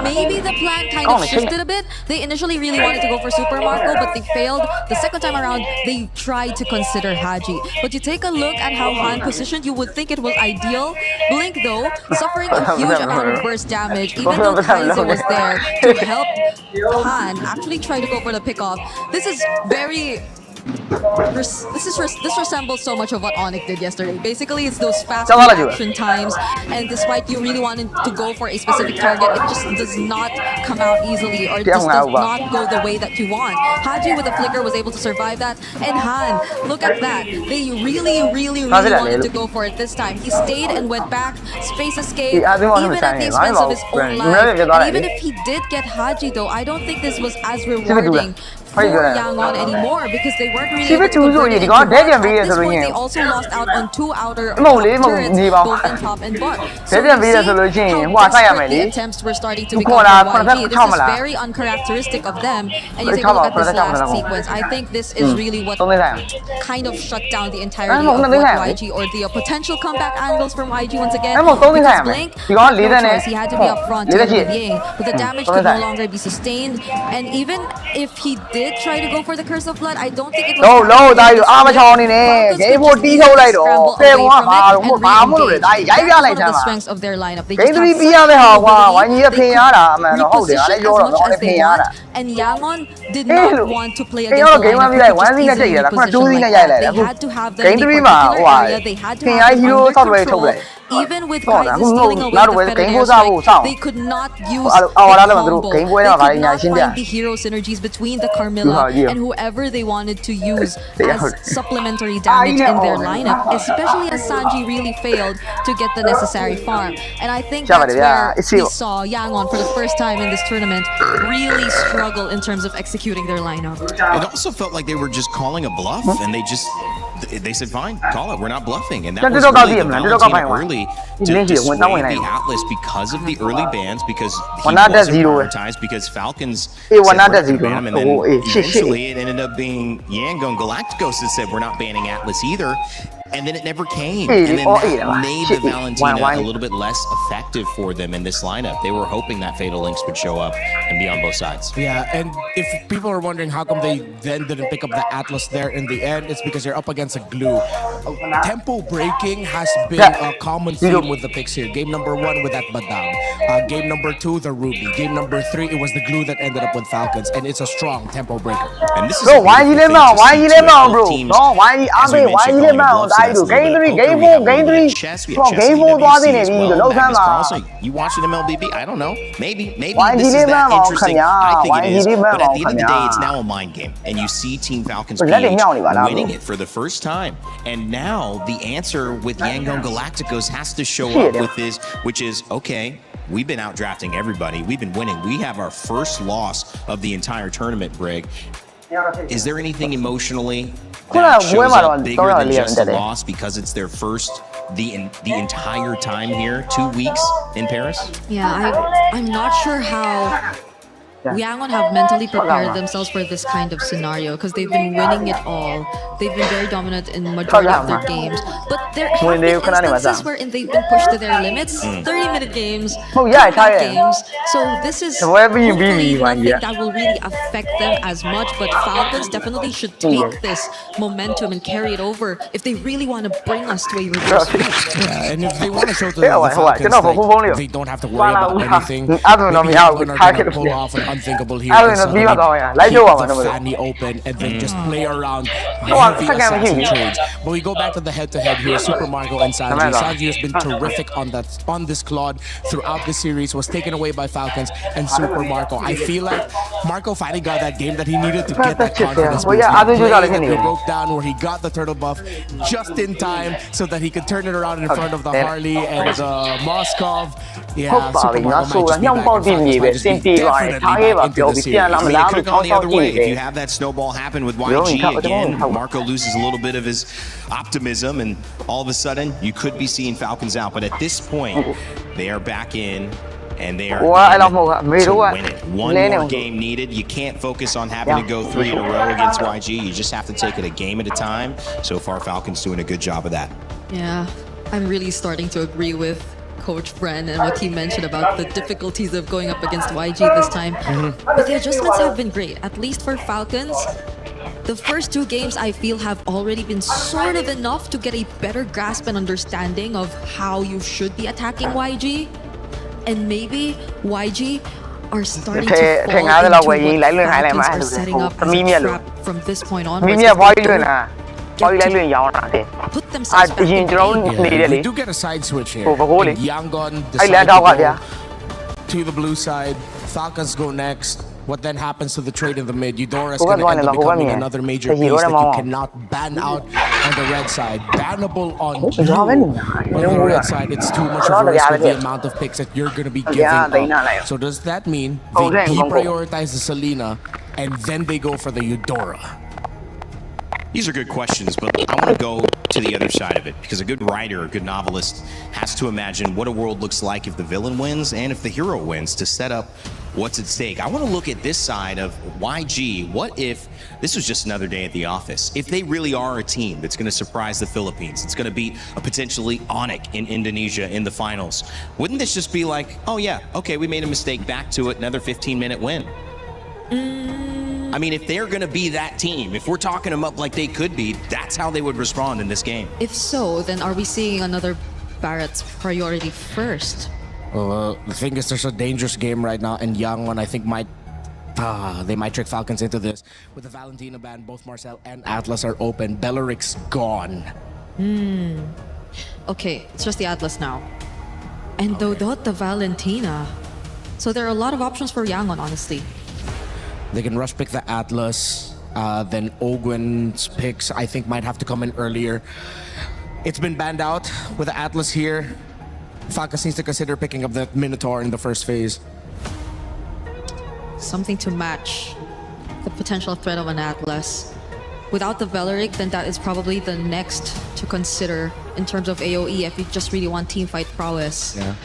maybe the plan kind of shifted a bit. They initially really wanted to go for Super Marco, but they failed. The second time around, they tried to consider Haji. But you take a look at how Han positioned, you would think it was ideal. Blink, though, suffering a huge amount of burst damage, even though Kaiser was there to help Han actually try to go for the pickoff. This is very... This resembles so much of what Onyx did yesterday. Basically, it's those fast reaction times, and despite you really wanting to go for a specific target, it just does not come out easily, or it just does not go the way that you want. Haji with a flicker was able to survive that, and Han, look at that. They really wanted to go for it this time. He stayed and went back, space escape, even at the expense of his own life. And even if he did get Haji, though, I don't think this was as rewarding for Yangon anymore, because they weren't really able to convert it into work. At this point, they also lost out on two outer turrets, both in top and bot. So you see how desperate the attempts were starting to become for YG. This is very uncharacteristic of them. And you take a look at this last sequence. I think this is really what kind of shut down the entirety of what YG, or the potential comeback angles from YG once again. Because Blink had no choice. He had to be up front to end the game. But the damage could no longer be sustained. And even if he did did try to go for the Curse of Blood. I don't think it was. No, that you are chawning it. Game for T hold like oh. Fair one, That's one of the strengths of their lineup. They just have Game 3 ပြရမယ်ဟာကွာဝိုင်းကြီးအဖေရတာအမှန်တော့ဟုတ်တယ်အားလည်း reposition ပြော as တော့ much တော့ as ဖေ they ရ want, တာ and Yangon did not want to play ဖေ against ရ the တော့ game 1 lineup. ပြီးလိုက်1 စီးနဲ့ကြိတ်ရတာခု2စီးနဲ့ရိုက်လိုက်တယ်အခု They had to have them game in 3 a မှာ particular ဟိုဟာ area. They had to ခင် have ရိုက် them hero under ဆော့ပဲထုတ် control. လိုက် Even with Come on, Kaiser I'm stealing not- away not the aware. Fed Game air goes out, strike, sound. they could not use Oh, the wala naman, combo. bro. Game They boy na could kaya niya, not Shinja. find the hero synergies between the Carmilla Yeah. and whoever they wanted to use Yeah. as supplementary damage in their Oh. lineup, especially as Sanji really failed to get the necessary farm. And I think Sure, that's yeah. where It's we you. saw Yangon for the first time in this tournament really struggle in terms of executing their lineup. It also felt like they were just calling a bluff, and they said, "Fine, call it. We're not bluffing." And that Did was you really go the game, did you go Valentina game? early Did to you go sway game? the Atlas because of the early bans, because he One not that wasn't zero. prioritized, because Falcons Eh, one said, not "We're that not gonna zero. ban him," and then Oh, shit. eventually it ended up being Yangon Galacticos that said, "We're not banning Atlas either." And then it never came. Eh, And then oh, that eh, made shit, the eh, Valentina why? a little bit less effective for them in this lineup. They were hoping that Fatal Links would show up and be on both sides. Yeah, and if people are wondering how come they then didn't pick up the Atlas there in the end, it's because you're up against a glue. Tempo breaking has been a common theme with the picks here. Game number 1 with that Badam. Game number 2, the Ruby. Game number 3, it was the glue that ended up with Falcons, and it's a strong tempo breaker. And this is Bro, a why beautiful you let thing me to why see you too, let me that bro? both teams, No, why you as we why you mentioned, let me calling it I bluffs, do so that's a game little 3 bit of game poker. 4 We got game a little 3 bit of chess, we Bro, have chess game in 4 သွား WC သေးနေ as ပြီ well. လို့ Magnus ဆမ်းပါ Carlsen, you watching MLBB? I don't know. Maybe Why this you is let that me interesting. out, I think Why it you is. let me But at the end of the day, out, it's now a mind game, and you see Team Falcons But let him PH out, Ibarra, winning bro. it for the first time, and now the answer with Yangon Galacticos has to show Shit, up yeah. with this, which is okay. We've been out drafting everybody. We've been winning. We have our first loss of the entire tournament, Brig. Is there anything emotionally that shows up bigger than just a loss because it's their first the entire time here, 2 weeks in Paris? Yeah, I'm not sure how Yangon have mentally prepared themselves for this kind of scenario because they've been winning it all. They've been very dominant in majority of their games. But there have been instances wherein they've been pushed to their limits. 30-minute games, comeback games. So this is hopefully nothing that will really affect them as much. But Falcons definitely should take this momentum and carry it over if they really want to bring us to a reverse sweep. Yeah, and if they want to show to the Falcons like, they don't have to worry about anything, maybe Yangon are going to pull off an unthinkable here and suddenly keep the fanny open and then just play around heavy assassin trades. But we go back to the head-to-head here, Super Marco and Sanji. Sanji has been terrific on this Claude throughout the series, was taken away by Falcons and Super Marco. I feel like Marco finally got that game that he needed to get that confidence boost. He broke down where he got the turtle buff just in time so that he could turn it around in front of the Harley and the Moskov. Yeah, Super Marco might just be back, and Falcons might just be definitely back into the series. I mean, it could have gone the other way. If you have that snowball happen with YG again, Marco loses a little bit of his optimism, and all of a sudden, you could be seeing Falcons out. But at this point, they are back in, and they are in to win it. One more game needed. You can't focus on having to go 3 in a row against YG. You just have to take it a game at a time. So far, Falcons doing a good job of that. Yeah, I'm really starting to agree with Coach Bren and what he mentioned about the difficulties of going up against YG this time. But the adjustments have been great, at least for Falcons. The first 2 games I feel have already been sort of enough to get a better grasp and understanding of how you should be attacking YG. And maybe YG are starting to fall into what Falcons are setting up as a trap from this point on. Put themselves back in the game. We do get a side switch here. And Yangon decides to go to the blue side. Falcons go next. What then happens to the trade in the mid? Eudora is going to end up becoming another major piece that you cannot ban out on the red side. Bannable on the red side. It's too much of a risk with the amount of picks that you're going to be giving up. So does that mean they deprioritize the Selena and then they go for the Eudora? These are good questions, but I want to go to the other side of it, because a good writer, a good novelist has to imagine what a world looks like if the villain wins and if the hero wins to set up what's at stake. I want to look at this side of YG. What if this was just another day at the office? If they really are a team that's going to surprise the Philippines, it's going to beat a potentially Onyx in Indonesia in the finals, wouldn't this just be like, oh yeah, okay, we made a mistake, back to it, another 15-minute win? I mean, if they're going to be that team, if we're talking them up like they could be, that's how they would respond in this game. If so, then are we seeing another Barrett's priority first? Well, the thing is, there's a dangerous game right now, and Yangon, I think, they might trick Falcons into this. With the Valentina ban, both Marcel and Atlas are open. Belleric's gone. Okay, it's just the Atlas now. And Dodot the Valentina. So there are a lot of options for Yangon, honestly. They can rush pick the Atlas. Then Ogwen's picks, I think, might have to come in earlier. It's been banned out with the Atlas here. Falcons needs to consider picking up the Minotaur in the first phase. Something to match the potential threat of an Atlas. Without the Veleric, then that is probably the next to consider in terms of AoE if you just really want teamfight prowess. Yeah.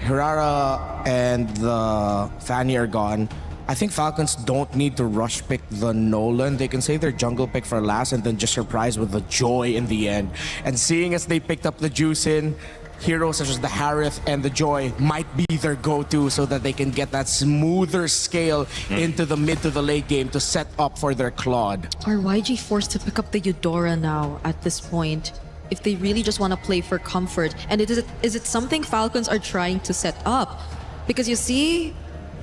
Hirara and the Fanny are gone. I think Falcons don't need to rush pick the Nolan. They can save their jungle pick for last and then just surprise with the Joy in the end. And seeing as they picked up the Juicin, heroes such as the Harith and the Joy might be their go-to so that they can get that smoother scale into the mid to the late game to set up for their Claude. Are YG forced to pick up the Eudora now at this point? If they really just want to play for comfort? And is it something Falcons are trying to set up? Because you see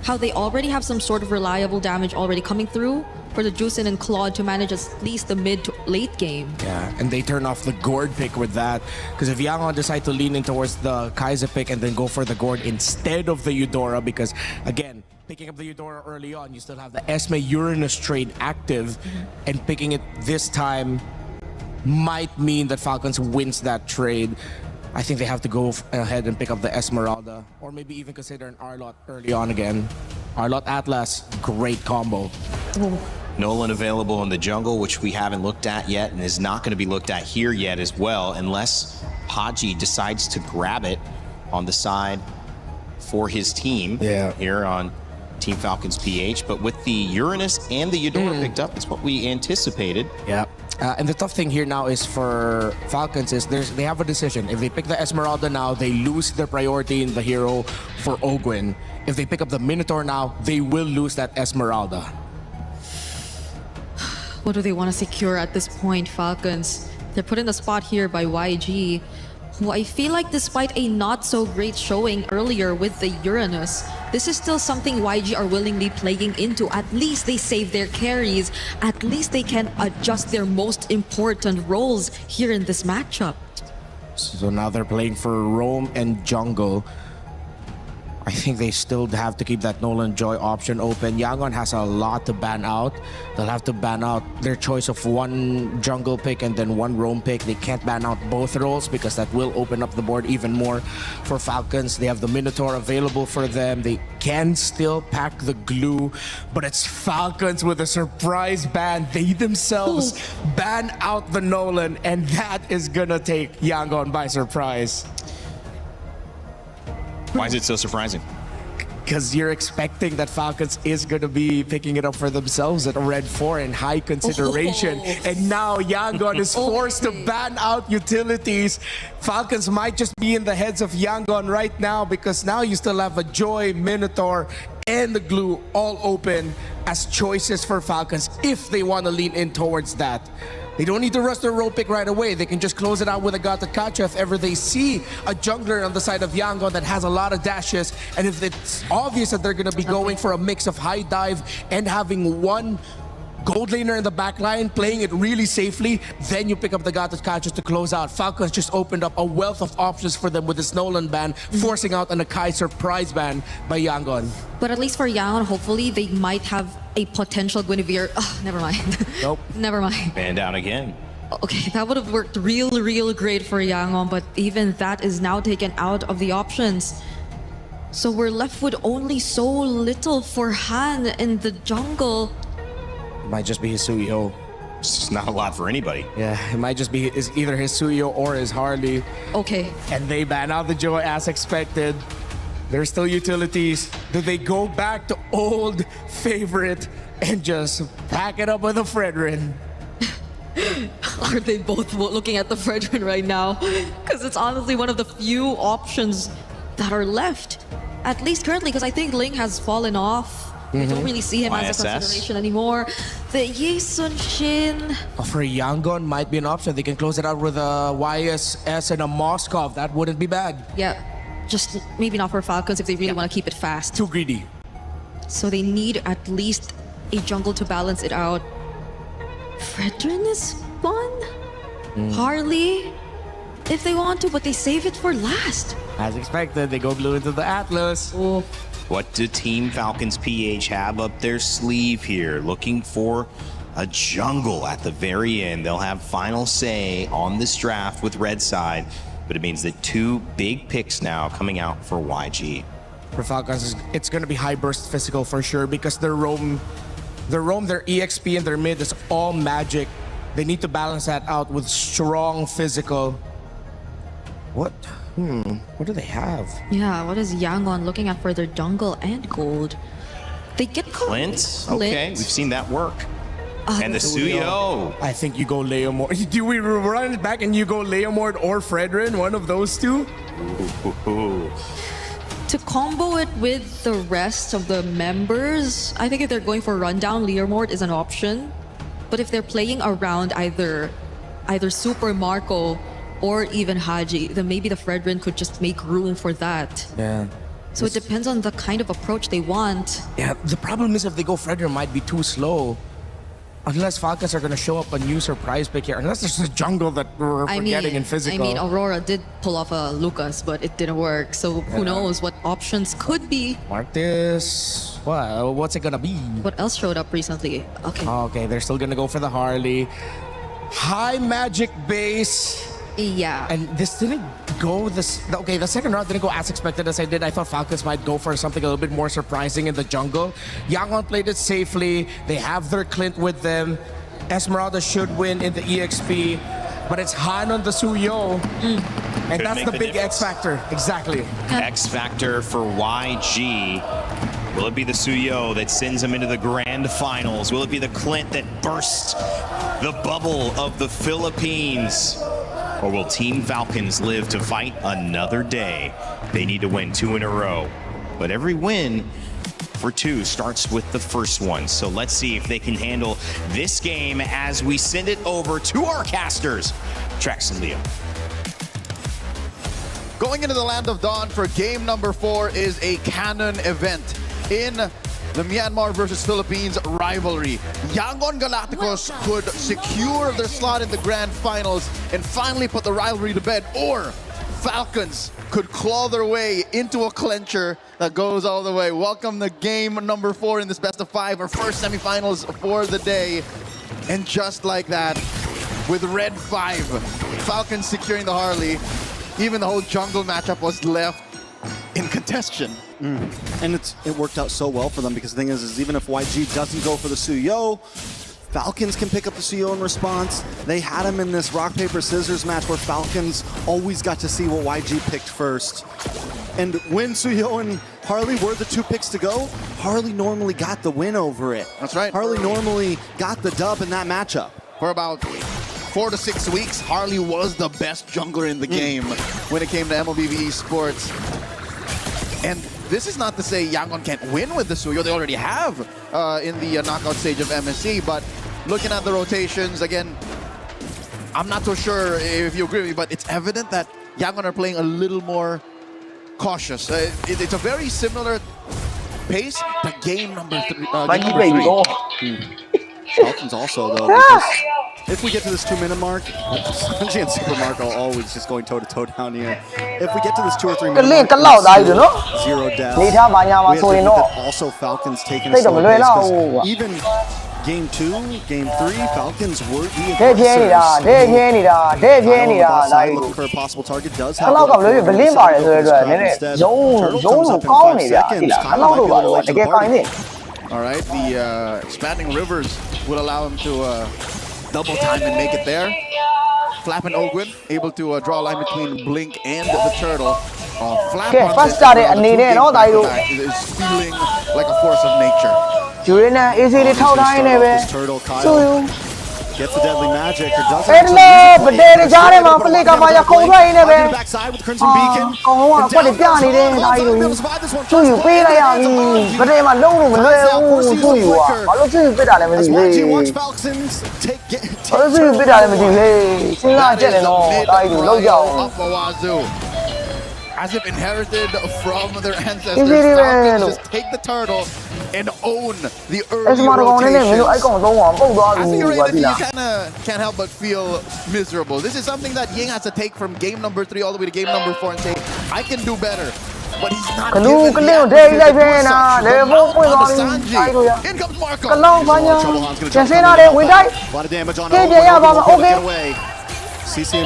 how they already have some sort of reliable damage already coming through for the Juicin and Claude to manage at least the mid to late game. Yeah, and they turn off the Gord pick with that. Because if Yangon decide to lean in towards the Kaiser pick and then go for the Gord instead of the Eudora, because again, picking up the Eudora early on, you still have the Esme Uranus trade active, and picking it this time might mean that Falcons wins that trade. I think they have to go ahead and pick up the Esmeralda, or maybe even consider an Arlott early on again. Arlott Atlas, great combo. Nolan available in the jungle, which we haven't looked at yet and is not going to be looked at here yet as well, unless Haji decides to grab it on the side for his team here on Team Falcons PH. But with the Uranus and the Eudora picked up, it's what we anticipated. Yeah. And the tough thing here now is for Falcons is they have a decision. If they pick the Esmeralda now, they lose their priority in the hero for Ogwen. If they pick up the Minotaur now, they will lose that Esmeralda. What do they want to secure at this point, Falcons? They're put in the spot here by YG, who I feel like despite a not so great showing earlier with the Uranus, this is still something YG are willingly playing into. At least they save their carries. At least they can adjust their most important roles here in this matchup. So now they're playing for Roam and Jungle. I think they still have to keep that Nolan Joy option open. Yangon has a lot to ban out. They'll have to ban out their choice of one jungle pick and then one roam pick. They can't ban out both roles because that will open up the board even more for Falcons. They have the Minotaur available for them. They can still pack the glue, but it's Falcons with a surprise ban. They themselves ban out the Nolan, and that is gonna take Yangon by surprise. Why is it so surprising? Because you're expecting that Falcons is going to be picking it up for themselves at a red 4 in high consideration. And now Yangon is forced to ban out utilities. Falcons might just be in the heads of Yangon right now because now you still have a Joy, Minotaur, and the glue all open as choices for Falcons if they want to lean in towards that. They don't need to rush their rope pick right away. They can just close it out with a Gata Kacha if ever they see a jungler on the side of Yangon that has a lot of dashes. And if it's obvious that they're going to be going for a mix of high dive and having one gold laner in the back line, playing it really safely, then you pick up the Gata Kachas to close out. Falcons just opened up a wealth of options for them with this Nolan ban, forcing out an Akai surprise ban by Yangon. But at least for Yangon, hopefully they might have a potential Guinevere. Oh, never mind. Nope. Never mind. Banned out again. Okay, that would have worked real great for Yangon, but even that is now taken out of the options. So we're left with only so little for Han in the jungle. It might just be his Suyo. It's just not a lot for anybody. Yeah, it might just be either his Suyo or his Harley. Okay. And they ban out the Joy as expected. There's still utilities. Do they go back to old favorite and just pack it up with a Fredrin? Are they both looking at the Fredrin right now? Because it's honestly one of the few options that are left. At least currently, because I think Ling has fallen off We don't really see him as a YSS. consideration anymore. The Yesun Shin. For Yangon might be an option. They can close it out with a YSS and a Moskov. That wouldn't be bad. Yeah, just maybe not for Falcons if they really want to keep it fast. Too greedy. So they need at least a jungle to balance it out. Fredrin is fun. Harley, if they want to, but they save it for last. As expected, they go blue into the Atlas. Oh. What do Team Falcons PH have up their sleeve here? Looking for a jungle at the very end. They'll have final say on this draft with Red Side, but it means that 2 big picks now coming out for YG. For Falcons, it's going to be high burst physical for sure because their roam, their EXP and their mid is all magic. They need to balance that out with strong physical. What do they have? Yeah, what is Yangon looking at for their jungle and gold? They get Clint? Okay, we've seen that work. And the Suyo. I think you go Leomord. Do we run it back and you go Leomord or Fredrin? One of those two? Ooh. To combo it with the rest of the members, I think if they're going for rundown, Leomord is an option. But if they're playing around either Super Marco or even Haji, then maybe the Fredrin could just make room for that. Yeah. So it depends on the kind of approach they want. Yeah, the problem is if they go Fredrin might be too slow. Unless Falcons are going to show up a new surprise pick here. Unless there's a jungle that we're forgetting in physical. I mean, Aurora did pull off a Lucas, but it didn't work. So who knows what options could be. Mark this. What's it going to be? What else showed up recently? Okay. Okay, they're still going to go for the Harley. High magic base. Yeah. And this didn't go okay, the second round didn't go as expected as I did. I thought Falcons might go for something a little bit more surprising in the jungle. Yangon played it safely. They have their Clint with them. Esmeralda should win in the EXP. But it's Han on the Suyo. And Could that's make the the big difference. X factor. Exactly. X factor for YG. Will it be the Suyo that sends him into the grand finals? Will it be the Clint that bursts the bubble of the Philippines? Or will Team Falcons live to fight another day? They need to win 2 in a row. But every win for 2 starts with the first one. So let's see if they can handle this game as we send it over to our casters, Trax and Leo. Going into the Land of Dawn for game number 4 is a canon event in the Myanmar versus Philippines rivalry. Yangon Galacticos could secure their slot in the grand finals and finally put the rivalry to bed, or Falcons could claw their way into a clincher that goes all the way. Welcome to game number 4 in this best of 5, our first semifinals for the day. And just like that, with Red 5, Falcons securing the Harley, even the whole jungle matchup was left in contention. And it worked out so well for them because the thing is even if YG doesn't go for the Suyo, Falcons can pick up the Suyo in response. They had him in this rock, paper, scissors match where Falcons always got to see what YG picked first. And when Suyo and Harley were the 2 picks to go, Harley normally got the win over it. That's right. Harley normally got the dub in that matchup. For about 4 to 6 weeks, Harley was the best jungler in the game when it came to MLBB Esports. And this is not to say Yangon can't win with the Suyo. They already have in the knockout stage of MSC. But looking at the rotations, again, I'm not so sure if you agree with me, but it's evident that Yangon are playing a little more cautious. It's a very similar pace to game number 3. Falcons also, though, because if we get to this 2-minute mark, Sanji and Super Marco always just going toe-to-toe down here. If we get to this 2 or 3 minute mark, 0 deaths. We have to think that also Falcons taking a slow pace, because even Game 2, Game 3, Falcons were the aggressors. Looking for a possible target, does have instead. Turtle comes up in 5 seconds. Kyle might be a little late to the party. All right, the expanding rivers will allow him to double time and make it there. Flap and Ogwin able to draw a line between Blink and the Turtle. Flap on this is feeling like a force of nature. Turtle, Kyle. Gets the deadly magic. Or doesn't အဲ့လေဗဒဲတွေကြားထဲမှာပလစ်ကမှရခုံထွက်ရင်းနဲ့ပဲ backside with Crimson Beacon. ကောင်းတော့အကွက်တွေပြနေတယ်ဒါကြီးတို့သူ့ယူပေးလိုက်ရပြီဗဒဲမှာလုံးလို့မလွယ်ဘူးသူ့ယူอ่ะဘာလို့သူ့ယူပစ်တာလဲမသိဘူးလေ watch Falcons take ဘာလို့သူ့ယူပစ်တာလဲမသိဘူးလေစဉ်းစားကြည့်တယ်နော်ဒါကြီးတို့လောက်ကြအောင် As if inherited from their ancestors, Falcons just take the turtle and own the early rotation. I think already you can't help but feel miserable. This is something that Ying has to take from game number 3 all the way to game number 4 and say, I can do better. But he's not given the opportunity to do such. In comes Marco. A lot of damage on away. CCM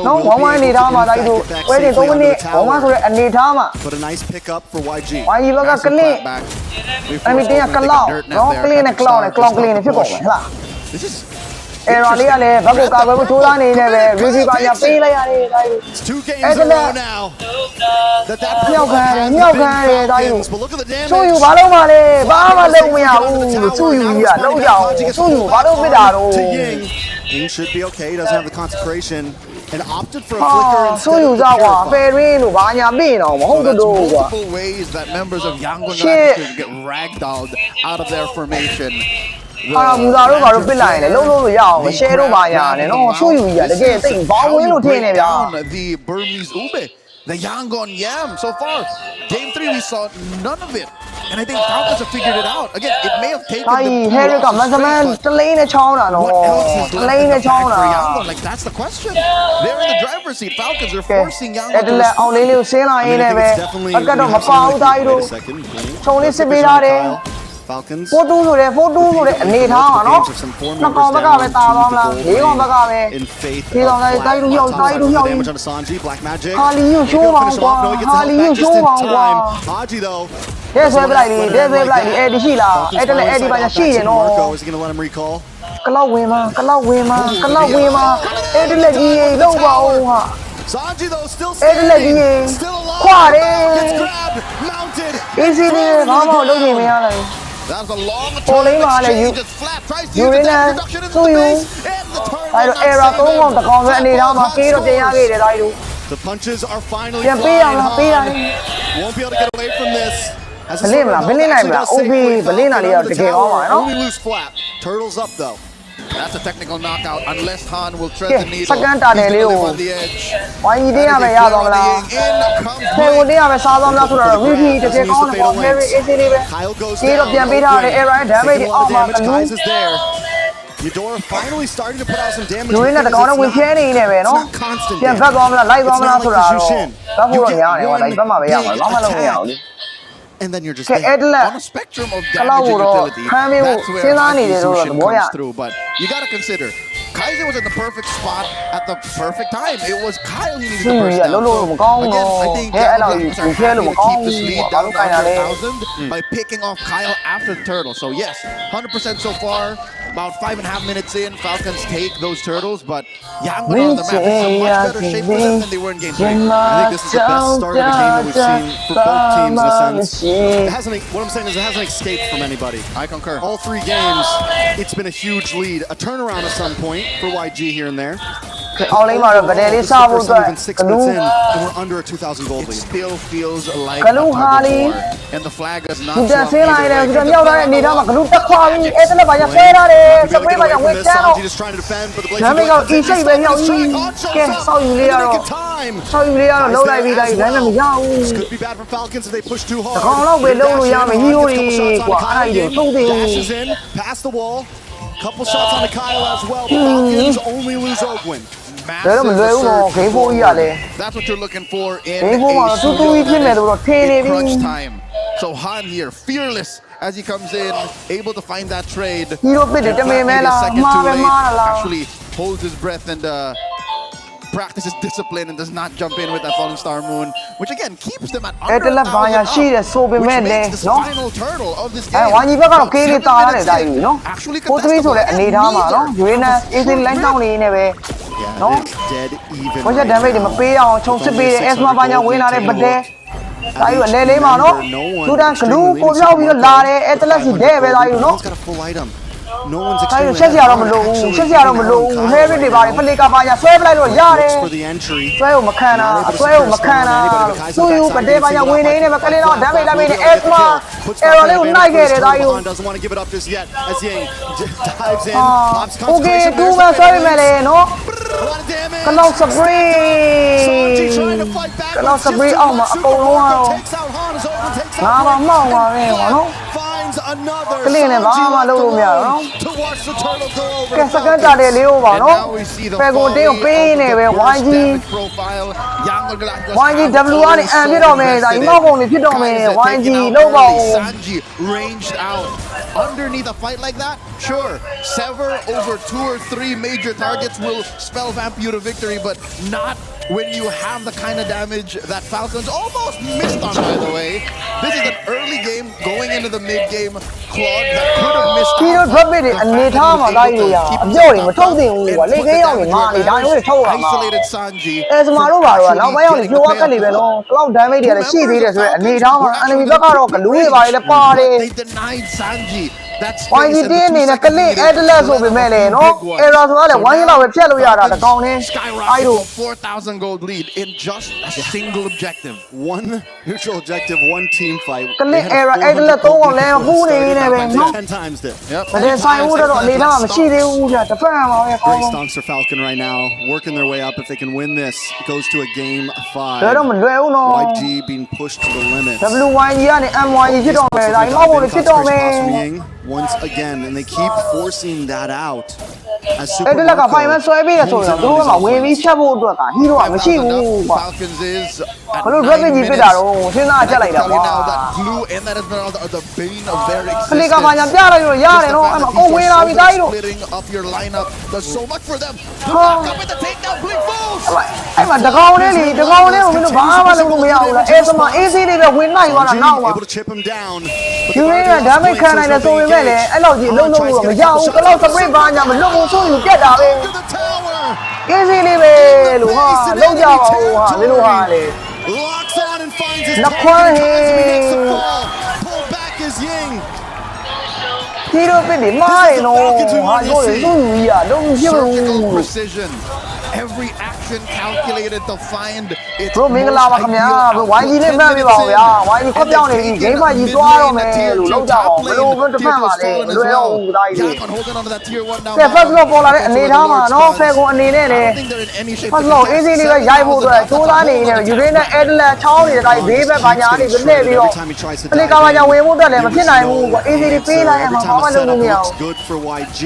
နော်ဝမ်းဝမ်းနေတာမှာတိုက်တို့ပွဲတွေ3မိနစ်ဝမ်းဝမ်းဆိုတဲ့အနေထားမှာ But a nice pickup for YG. YG ဘက်ကကလစ်အမီတင်ကကလောက်နော်ကလစ်နဲ့ကလောက်နဲ့ကလောင်ကလစ်နဲ့ဖြစ်ကုန်မယ်ဟလား This is error လေးကလည်းဘက်ကိုကာကွယ်ဖို့ကြိုးစားနေနေပဲ receiver ညာပေးလိုက်ရတယ်တိုက်တို့ 2 games in a row now. That မြောက်ခံတယ်တိုက်တို့ဆိုယူဘာလို့မလဲဘာမှလုပ်မရဘူးဆိုယူကြီးကလောက်ကြအောင်ဆိုယူဘာလို့ပြစ်တာတော့ Ying should be okay. He doesn't have the consecration and opted for a flicker instead. ဆိုယူစားကွာဖယ်ရင်းလို့ဘာညာပြင်တော့မဟုတ်တော့ကွာ multiple ways that members of Yangon Galacticos get ragdolled out of their formation. ဟာမူသားတို့ဘာလို့ပစ်လိုက်လဲလုံးလို့ရအောင်မ share တော့ပါရနဲ့နော်ဆိုယူကြီးကတကယ်တိတ်ဘောင်းဝင်းလို့ထင်နေဗျာ The Burmese Ube, the Yangon Yam. So far, game 3 we saw none of it. And I think Falcons have figured it out. Again, it may have taken the Harry ကမစမန်တလိန်နဲ့ချောင်းတာနော်တလိန်နဲ့ချောင်းတာ Like that's the question. They're in the driver's seat. Falcons are forcing Yangon အဲ့ဒါလည်းအောင်လေးလေးကိုဆင်းလာရင်းနဲ့ပဲအကတော့မပေါဘူးသားကြီးတို့ချုံလေးစစ်ပေးထားတယ် Falcons 42ဆိုတဲ့အနေထားပါနော်နှစ်ကောင်ဘက်ကပဲတာသွားမလားလေးကောင်ဘက်ကပဲဒီကောင်လည်းတိုက်လို့ရောက်ဟာလီယူရှိုးပါကွာဟာလီယူရှိုးပါကွာ Haji though တဲ့ဆွဲပလိုက်လေအဲ့ဒီရှိလားအဲ့တလည်းအဲ့ဒီပါရှိရင်နော် is he going to let him recall ကလောက်ဝင်မှာအဲ့တလည်းကြီးလောက်ပါအောင်ဟာ Sanji though still still alive. ခွာတယ် Gets grabbed, mounted. Easy ဘာမှလုပ်နေမရလိုက် That's a long turn. Just flat tries to use the reduction in space and the turn. အဲ့တော့ error 3ကောင်တကောင်ပဲအနေထားမှာကေးတော့ပြန်ရခဲ့တယ်တိုက်တို့ The punches are finally ပြန်ပေးရမှာပေးရတယ် Won't be able to get away from this. ဘလင်းမလား OB ဘလင်းနာလေးတော့တကယ်ကောင်းပါနော် Only loose flap. Turtles up though. That's a technical knockout unless Han will tread the needle. စကန်တာတယ်လေးကို on the edge. ဝိုင်းကြီးတင်းရမယ်ရသွားမလားဖေကိုတင်းရမယ်စားသွားမလားဆိုတော့ VP တကယ်ကောင်းတယ်ပေါ့ very easy လေးပဲကေးတော့ပြန်ပေးထားတယ် error damage အောက်မှာအလူး Eudora finally starting to put out some damage. လူရင်းနဲ့တကောင်တော့ဝင်ဖြဲနေနေပဲနော်ပြန်ဘက်သွားမလားလိုက်သွားမလားဆိုတာတော့ဘက်ဖို့တော့ညားတယ်ဟောလိုက်ဘက်မှာပဲရမှာဘာမှလုပ်မရဘူးလေ And then you're just on a spectrum of damage and utility. That's where leadership comes through. But you got to consider, Kaiser was in the perfect spot at the perfect time. It was Kyle he needed to burst down. So, again, I think Yangon are happy to keep this lead down to 100,000 by picking off Kyle after the turtle. So yes, 100% so far. About 5.5 minutes in, Falcons take those turtles, but Yangon on the map is in a much better shape for them than they were in game 3. I think this is the best start of the game that we've seen for both teams in a sense. What I'm saying is it hasn't escaped from anybody. I concur. All 3 games, it's been a huge lead. A turnaround at some point for YG here and there. အောင်လေးမှာတော့ဗဒယ်လေးစားဖို့အတွက်ကလူ and we're under a 2,000 gold lead. It still feels like ကလူဟာလီ and the flag is not ဒီတက်ဆင်းလာတယ်ဒီမြောက်လာတဲ့အနေထားမှာကလူတက်ခွာပြီးအဲ့တလည်းဘာညာဆွဲထားတယ်စပရေးဘာညာဝင်ချမ်းတော့နာမည်ကအီရှိတ်ပဲမြောက်ကြီးကဲဆောက်ယူလေးရတော့လုံးလိုက်ပြီးတိုင်းလည်းမရဘူး Could be bad for Falcons if they push too hard. တကောင်တော့ပဲလုံးလို့ရမယ်ကြီးတို့ကြီးကွာအဲ့ဒါကြီးသုံးသေးဘူး Dashes in, past the wall. Couple shots on the Kyle as well. The Falcons only lose Ogwin. That's what you're looking for in crunch time. So Han here, fearless as he comes in, able to find that trade. Actually holds his breath and practices discipline and does not jump in with that falling star moon, which again keeps them at under 1,000 which makes this final turtle of this game. ဝိုင်းကြီးဘက်ကတော့ကေးလေးတာရတယ်ဒါကြီးနော်ကို3ဆိုတဲ့အနေထားမှာနော်ယူရင်းနဲ့ easy line တောင်းနေနေပဲနော်ဘာကြ damage တွေမပေးအောင်ခြုံစစ်ပေးတယ် S မှာဘာညာဝင်လာတဲ့ဗဒဲဒါကြီးအလဲလေးမှာနော်သူတန်းဂလူကိုပြောက်ပြီးတော့လာတယ်အဲ့တလက်စီဒဲပဲဒါကြီးနော် No one's ဒါရ extremely ချက်စရာတော့မ ahead. လိုဘူး Actually, ချက်စရာတော့မလိုဘူး Kyle ဟဲရစ်တွေပါလေဖလီကာပါညာဆွဲပလိုက်လို့ရတယ် looks for the entry. ဆွဲကိုမခံတာဆွဲကိုမခံတာသူ့ယူပတေးပါညာဝင်နေနေမကလေးတော့ damage လိုက်နေအဲ့မှာ error လေးကိုနှိုက်ခဲ့တယ်ဒါယူ Doesn't want to give it up just yet as Ying dives in. โอเคတူမဆွဲပေးမယ်လေနော်ကလောက်စပရီကလောက်စပရီအောင်မှာအကုန်လုံးကတော့ငါမမောင်းပါပဲကွာနော်ကလေးနဲ့ဘာမှလုပ်လို့မရတော့နော်ကဲစကန်တာတယ်လေးဟောပါနော်ဖယ်ကိုတင်းကိုပေးနေပဲ YG YG W ကနေအန်ပြတော့မယ်ဒါဒီမောက်ပုံတွေဖြစ်တော့မယ် YG လောက်ပါဦး Sanji ranged out underneath a fight like that. Sure, sever over 2 or 3 major targets will spell vamp you to victory, but not when you have the kind of damage that Falcons almost missed on, by the way. This is an early game going into the mid game. Claude that could have missed ဒီတော့ drop တွေအနေထားမှာတိုင်းရအပြော့တွေမထုတ်သင့်ဘူးကွာလေခင်းရောက်နေငါနေဒါမျိုးတွေထုတ်ရမှာ isolated Sanji. အဲစမာတို့ပါတော့နောက်ပိုင်းရောက်နေပြိုးကတ်နေပဲနော်ကလောက် damage တွေလည်းရှိသေးတယ်ဆိုတော့အနေထားမှာ enemy ဘက်ကတော့ဂလူးတွေပါလေပါတယ် They denied Sanji. That's YG တင်းအနေနဲ့ကလစ် Atlas ဆိုပေမဲ့လေနော် error ဆိုတာလေ1 year လောက်ပဲဖြတ်လို့ရတာတကောင်နဲ့အဲ့လို 4,000 gold lead in just a single objective. One neutral objective, one team fight. ကလစ် error Atlas 3ကောင်လဲပူးနေနေပဲနော် 10 times it. Yep. မတင်ဆိုင်ဦးတော့အနေထားမှာမရှိသေးဘူးကြာတစ်ဖက်မှာပဲကောင်း Great stonks for Falcon right now, working their way up. If they can win this, it goes to a game 5. ဒါတော့မလွယ်ဘူးနော် YG being pushed to the limit. WYG ကနေ MYG ဖြစ်တော့မယ်ဒါဒီမောက်ပုံတွေဖြစ်တော့မယ် Once again, and they keep forcing that out. As အဲ့ဒါကဖိုင်မဆွဲပေးရဆိုတော့သူတို့ကဝင်ပြီးချက်ဖို့အတွက်ကဟီးရိုကမရှိဘူးကွာ Falcons is ဘလို့ rapid ကြီးပြစ်တာတော့စဉ်းစားချက်လိုက်တာကွာ now that glue and that has been the bane of their ဖလီက existence. မှညာပြလိုက်လို့ရတယ်နော်အဲ့မှာကိုဝင်လာပြီတိုင်းတို့ Splitting up your lineup does so much for them. Huh. Up with the takedown, Blink Falls. အဲ့မှာတကောင်လေးလေတကောင်လေးကိုမင်းတို့ဘာမှလုပ်လို့မရဘူးလားအဲ့စမှာ AC လေးပဲဝင်လိုက်သွားတာနောက်မှာ able to chip him down. ယူရင်းက damage ခံနိုင်တယ်ဆိုပေမဲ့လည်းအဲ့လောက်ကြီးလုံးလုံးလို့မရဘူးကလောက် spray ဘာညာမလွတ်ဘူးဆိုရင်ပြတ်တာပဲ AC လေးပဲလို့ဟာလုံးကြပါဦးဟာမင်းတို့ဟာလေ Locks on and finds his နှခွန်းဟေး pull back is Ying. ဒီတော့ပြစ်နေမားရင်တော့ဟာတို့လေသူ့ယူရလုံးပြည့်ဘူး Surgical precision. Every action calculated to find its ဘရိုမင်္ဂလာပါခင်ဗျာဝိုင်းကြီးလေးမှတ်ပေးပါဦးဗျာဝိုင်းကြီးခွက်ပြောင်းနေပြီဂိမ်းမကြီးသွားတော့မယ်လို့လောက်ကြအောင်ဘလို့ဘယ်တစ်ဖက်မှာလဲလွယ်အောင်ဦးသားကြီး holding on to that tier 1 now. ကဲ first block ပေါ်လာတဲ့အနေထားမှာနော်ဖဲကွန်အနေနဲ့လေ first block easy လေးပဲရိုက်ဖို့အတွက်တိုးသားနေနေယူရင်းနဲ့ Atlas ချောင်းနေတဲ့တိုင်းဘေးဘက်ဘာညာနေပြည့်ပြီးတော့ပလီကာဘာညာဝင်ဖို့အတွက်လည်းမဖြစ်နိုင်ဘူးကွာ easy လေးပေးလိုက်ရင်ဘာမှလုပ်လို့မရဘူး Good for YG.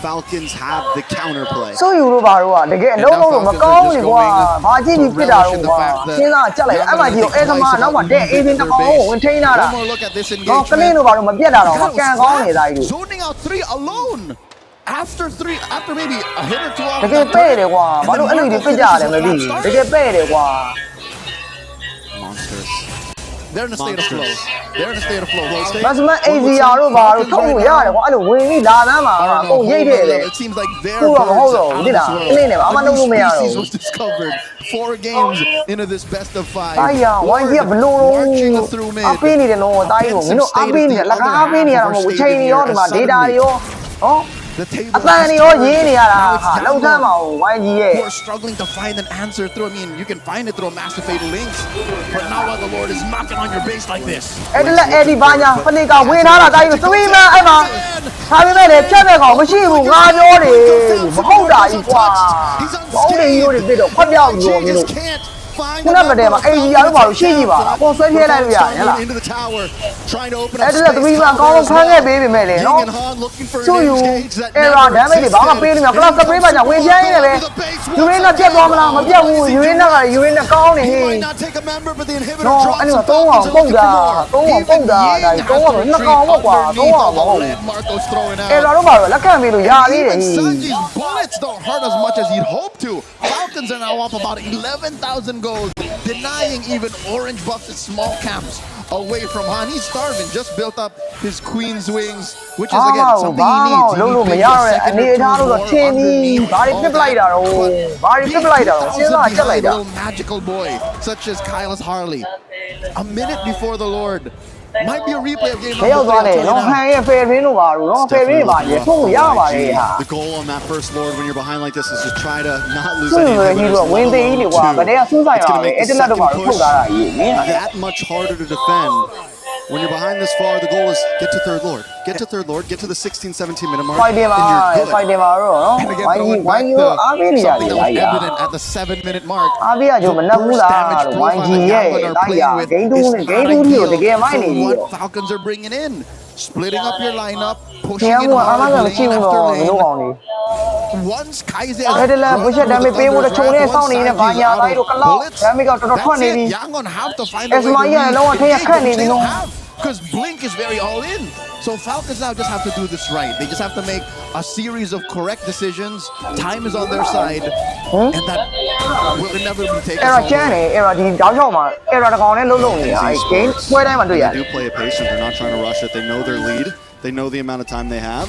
Falcons have the counterplay. ဆိုယူလို့ပါတော့တကယ်အလုံးလုံးတော့မကောင်းဘူးကွာဘာကြည့်ပြီးပြစ်တာတော့ကွာစဉ်းစားကြက်လိုက်အဲ့မှာကြီးတော့အဲသမားနောက်မှတဲ့ easy တစ်ကောင်ကိုဝင်ထိန်းလာတာ One more look at this တော့ကလင်း engagement. တို့ဘာလို့မပြတ်တာတော့ကန်ကောင်းနေတာကြီး Zoning out 3 alone. After maybe a hit or two off. တကယ်ပဲ့တယ်ကွာဘာလို့အဲ့လိုကြီးပြစ်ကြရတယ်မသိဘူးတကယ်ပဲ့တယ်ကွာ Monsters. They're in a state of flow. They're in a state of flow. မတ်မ AZR တို့ဘာလို့ထုတ်လို့ရတယ်ကွာအဲ့လိုဝင်ပြီးလာတန်းမှာအကုန်ရိတ်တယ်လေ It seems like their ခုတော့မဟုတ်တော့ဘူးတိလားကလင်းနဲ့ဘာမှလုပ်လို့မရတော့ species ဘူး was discovered 4 games into this best of 5. တိုင်းရဝိုင်းကြီးကဘလို့အပေးနေတယ်နော်တိုင်းကိုမင်းတို့အပေးနေတယ်လက်ကားအပေးနေရတာမဟုတ်ဘူးချိန်တွေရောဒီမှာ data တွေရောဟော The table အပန်တွေရောရင်းနေရတာဟာလောက်ဆန်းပါဦးဝိုင်းကြီးရဲ့ who are struggling to find an answer through. I mean, you can find it through a massive fatal links, but now while the Lord is knocking on your base like this. အဲ့ဒါလက်အဲ့ဒီဘာညာဖလီကဝင်ထားတာတိုင်းကို3 man အဲ့မှာဒါပေမဲ့လည်းဖြတ်တဲ့ကောင်မရှိဘူးငါပြောတယ်မဟုတ်တာကြီးကွာဘောင်းတွေကြီးတို့ပြစ်တော့ခွက်ပြောက်လို့မင်းတို့ခုနကတည်းကAZR တို့ဘာလို့ရှိကြည့်ပါအပေါ်ဆွဲပြဲလိုက်လို့ရတယ်ဟလား Into the tower, trying to open အဲ့ up ဒါ3 man ကောင်းကောင်းဖမ်းခဲ့ပေးပေမဲ့လေနော် looking for သူ့ယူ error damage တွေဘာမှပေးနေမှာ class spray ပါညာဝင်ပြိုင်းနေတယ်ပဲယူရင်းနဲ့ပြတ်သွားမလားမပြတ်ဘူးယူရင်းနဲ့ကောင်းနေဟေး not take a member, but the inhibitor နော် drops အဲ့ဒီ him မှာ back 3အောင် into ပုတ် the တာ floor. 3အောင်ပုတ်တာဒါ3အောင်ဆို2ကောင်ပေါ့ကွာ3အောင်မဟုတ်ဘူး Marco's throwing out. error တို့ဘာလို့လက်ခံပေးလို့ရသေးတယ် Even ဟေး Sanji's bullets don't hurt as much as he'd hoped to. Falcons are now up about 11,000 gold, denying even Orange Buff's small camps away from Han. He's starving, just built up his Queen's Wings, which is again something he needs. လုံးလို့မရရတဲ့အနေအထားလို့တော့ထင်ပြီးဘာတွေပြစ်ပလိုက်တာတော့ဘာတွေပြစ်ပလိုက်တာတော့စဉ်းစားချက်လိုက်တာ Little magical boy, such as Kylus Harley. A minute before the Lord, Might be a replay of game တယောက်သွားတယ်နော်ဟန်ရဲ့ fair win လို့ပါလို့နော် fair win ပါရေထုတ်လို့ရပါတယ်ဟာ The goal on that first lord when you're behind like this is to try to not lose သူ့ any ရဲ့ကြီးတော့ win သေးကြီးလေကွာဗတဲ့ကစူးဆိုင်ပါပဲအဲ့တလက်တော့ပါထုတ်လာတာကြီးမင်း that much harder to defend. When you're behind this far, the goal is get to third lord. Get to third lord, get to the 16-17 minute mark. fight တယ်ပါfight တယ်ပါတော့နော် And again, ဝိုင်းကြီး throwing ဝိုင်း back ကြီးကိုအားပေးနေရတ something ယ် that လား was ကြီး evident at the 7-minute mark. အားပေးရကြမနှက်ဘူးလားလို့ဝိုင်းကြီးရဲ့လိုက်ရဂိမ်းတူးနဲ့ဂိမ်းတူးကြီးကိုတကယ်မိုင်းနေပြီ What Falcons are bringing in, splitting up your lineup, ခင် pushing ဗျား it ကအားမ hard, ကမရှိ lane ဘူး after တော့မ lane. လို့အောင်နေ Once Kaiser အဲ့ဒါလည်းဘုချက်ဒမ်းမေးပေးဖို့တချုံနဲ့စောင့်နေနဲ့ဘာညာတိုင်းတို့ကလောက်ဒမ်းမေးကတော်တော်ထွက်နေပြီ Yangon have to find As my yeah, no one can cut me, you know. Because Blink is very all in. So Falcons now just have to do this right. They just have to make a series of correct decisions. Time is on their side, and that will inevitably take us အဲ့ all တော့ကျန်းနေအဲ့တော့ဒီတောက်ချောက်မှာအဲ့တော့တကောင်နဲ့လုံးလုံးနေတာအဲ့ game ပွဲတိုင်းမှာတွေ့ရတယ် They do play it patient. They're not trying to rush it. They know their lead. They know the amount of time they have.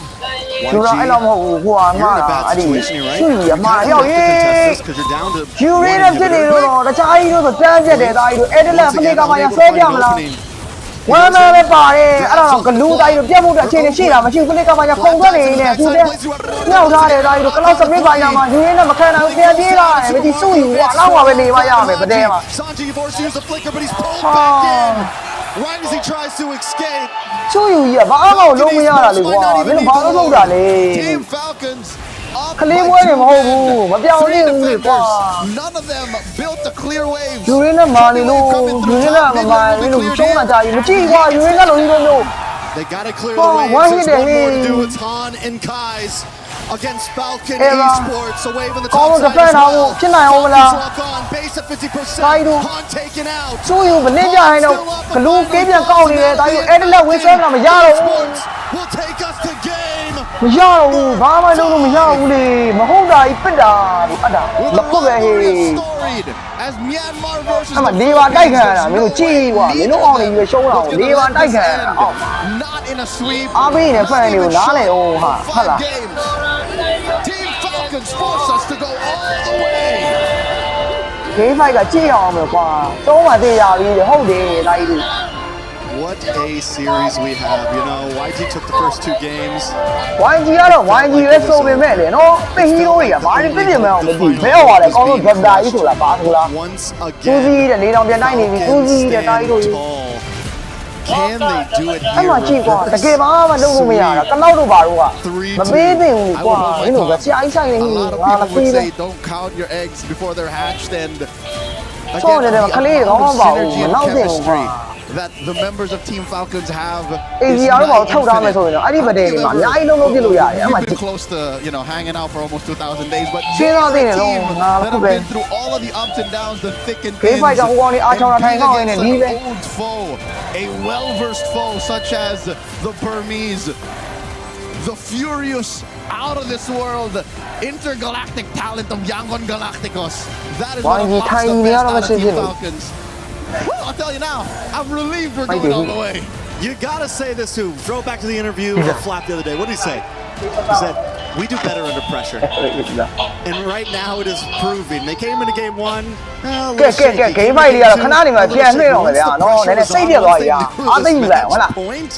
သူတော့အဲ့လောက်မဟုတ်ဘူးဟိုဟာမှာ You're in a bad အဲ့ဒီ situation here, right? သူ့ရမှာ You ရောက် have ရေ to contest this because you're down to ယူရင်းနဲ့ဖြစ်နေလို့တော့တခြားကြီးတို့ဆိုတန်းပြက်တယ်သားကြီးတို့အဲ့ဒီလက်ပလေကမှရဆဲပြမလားဝမ်းမဲပဲပါတယ်အဲ့တော့ဂလူးသားကြီးတို့ပြတ်မှုတဲ့အခြေအနေရှိတာမရှိဘူးပလေကမှရခုံထွက်နေနေသူလည်းညှောက်ထားတယ်သားကြီးတို့ကလောက်စပစ်ပါရမှာယူရင်းနဲ့မခံနိုင်ဘူးပြန်ပြေးလာတယ်မကြည့်စုယူကွာလောက်ပါပဲနေပါရမယ်ပတဲမှာ Sanji forced to use the flicker, but he's pulled back in. Right as he tries to escape. စုယူကြီးကဘာမှမလုံးမရတာလေကွာမင်းတို့ဘာလို့လုပ်တာလဲ Team Falcons. ကလေးပွဲတွေမဟုတ်ဘူးမပြောင်းလဲဘူးလေကွာ None of them built the clear waves. ယူရင်းနဲ့မာနေလို့ယူရင်းနဲ့မမာနေလို့ရှုံးတာကြာပြီမကြည့်ကွာယူရင်းကလုံးကြီးလုံး They gotta clear Oh, the waves. why There's did one more to he- do. It's Han and Kai's against Falcon Eva. Esports. A wave on the ကော top င်း side တော့ဖက် as တာ well. ကိုဖြစ်နိုင်အောင်မလား Falcons lock on. Base at 50%. Kaido. Han taken out. စုယူမနေကြရင်တော့ဂလူးကေးပြန်ကောက်နေတယ်ဒါကြီးအဲ့ဒီလက်ဝင်းဆွဲမလားမရတော့ဘူး Esports will take us to game. မရတော့ဘူးဘာမှလုပ်လို့မရဘူးလေမဟုတ်တာကြီးပစ်တာဒီအတာမပုတ်ပဲဟေး Storied as Myanmar versus အမလေးပါတိုက်ခံရတာမင်းတို့ကြည့်ကွာမင်းတို့အောင်နေပြီးရှုံးတာကိုလေးပါတိုက်ခံရတာအောက် not in a sweep. အားပေးနေတဲ့ဖန်တွေကိုနားလေအောင်ဟာဟုတ်လား Games. Team Falcons force us to go all the way. game fight ကကြည့်အောင်မယ်ကွာသုံးမှသိရပြီဟုတ်တယ်ဒါကြီး What a series we have. You know, YG took the first two games. YG ကတော့ YG ပဲဆိုပေမဲ့လေနော်သိဟီးရိုးတွေကဘာတွေပြည့်ပြည့်မအောင်မသိဘယ်ဟောလဲကောင်းလို့ Gabda ကြီးဆိုတာပါဆိုလား Once စူးစီး again, တဲ့လေးတောင်ပြန်နိုင်နေပြီစူးစီးတဲ့တားကြီးတို့ tall. Can they do it အဲ့ here? မှာကြည့်ကွာတကယ်ဘာမှလုပ်လို့မရတာကလောက်တော့ပါတော့ကမပေးသင့်ဘူးကွာမင်းတို့ကဆရာကြီးဆိုင်နေ A ပြီ lot of ငါမ people ပေး would ဘူး say don't count your eggs before they're hatched, and So again, they're the clear, amount of oh, wow, synergy and now they- chemistry that the members of Team Falcons have. အေး is ဒီအားတော့ nigh ထုတ်ထားမယ်ဆိုရင်တော့အဲ့ဒီဗတဲ့တွေမှာအများကြီးလုံးလုံးပြလို့ရတယ်အဲ့မှာ We've been close to, you know, hanging out for almost 2,000 days, but Sure, they're they a know. team Nah, that have okay. been through all of the ups and downs, the thick and Game thin, fight ကဟိုကောင်လေးအားချောင်းတာထိုင်ကောင်းနေနေပဲ an old foe, a well-versed foe such as the Burmese, the furious, out of this world, intergalactic talent of Yangon Galacticos. That is what YG unlocks the tiny best out of out of Team the Falcons. Well, I'll tell you now, I'm relieved we're Why going do all you- the way. You gotta say this too. Throw it back to the interview of Flap the other day. What did he say? He said, we do better under pressure. And right now it is proving. They came into game one. ကဲကဲကဲ game fight တွေကတော့ခဏနေမှပြန်နှွှဲတော့မယ်ဗျာနော်နည်းနည်းစိတ်ပြတ်သွားပြီဗျာအားသိယူလိုက်ဟုတ်လား Point.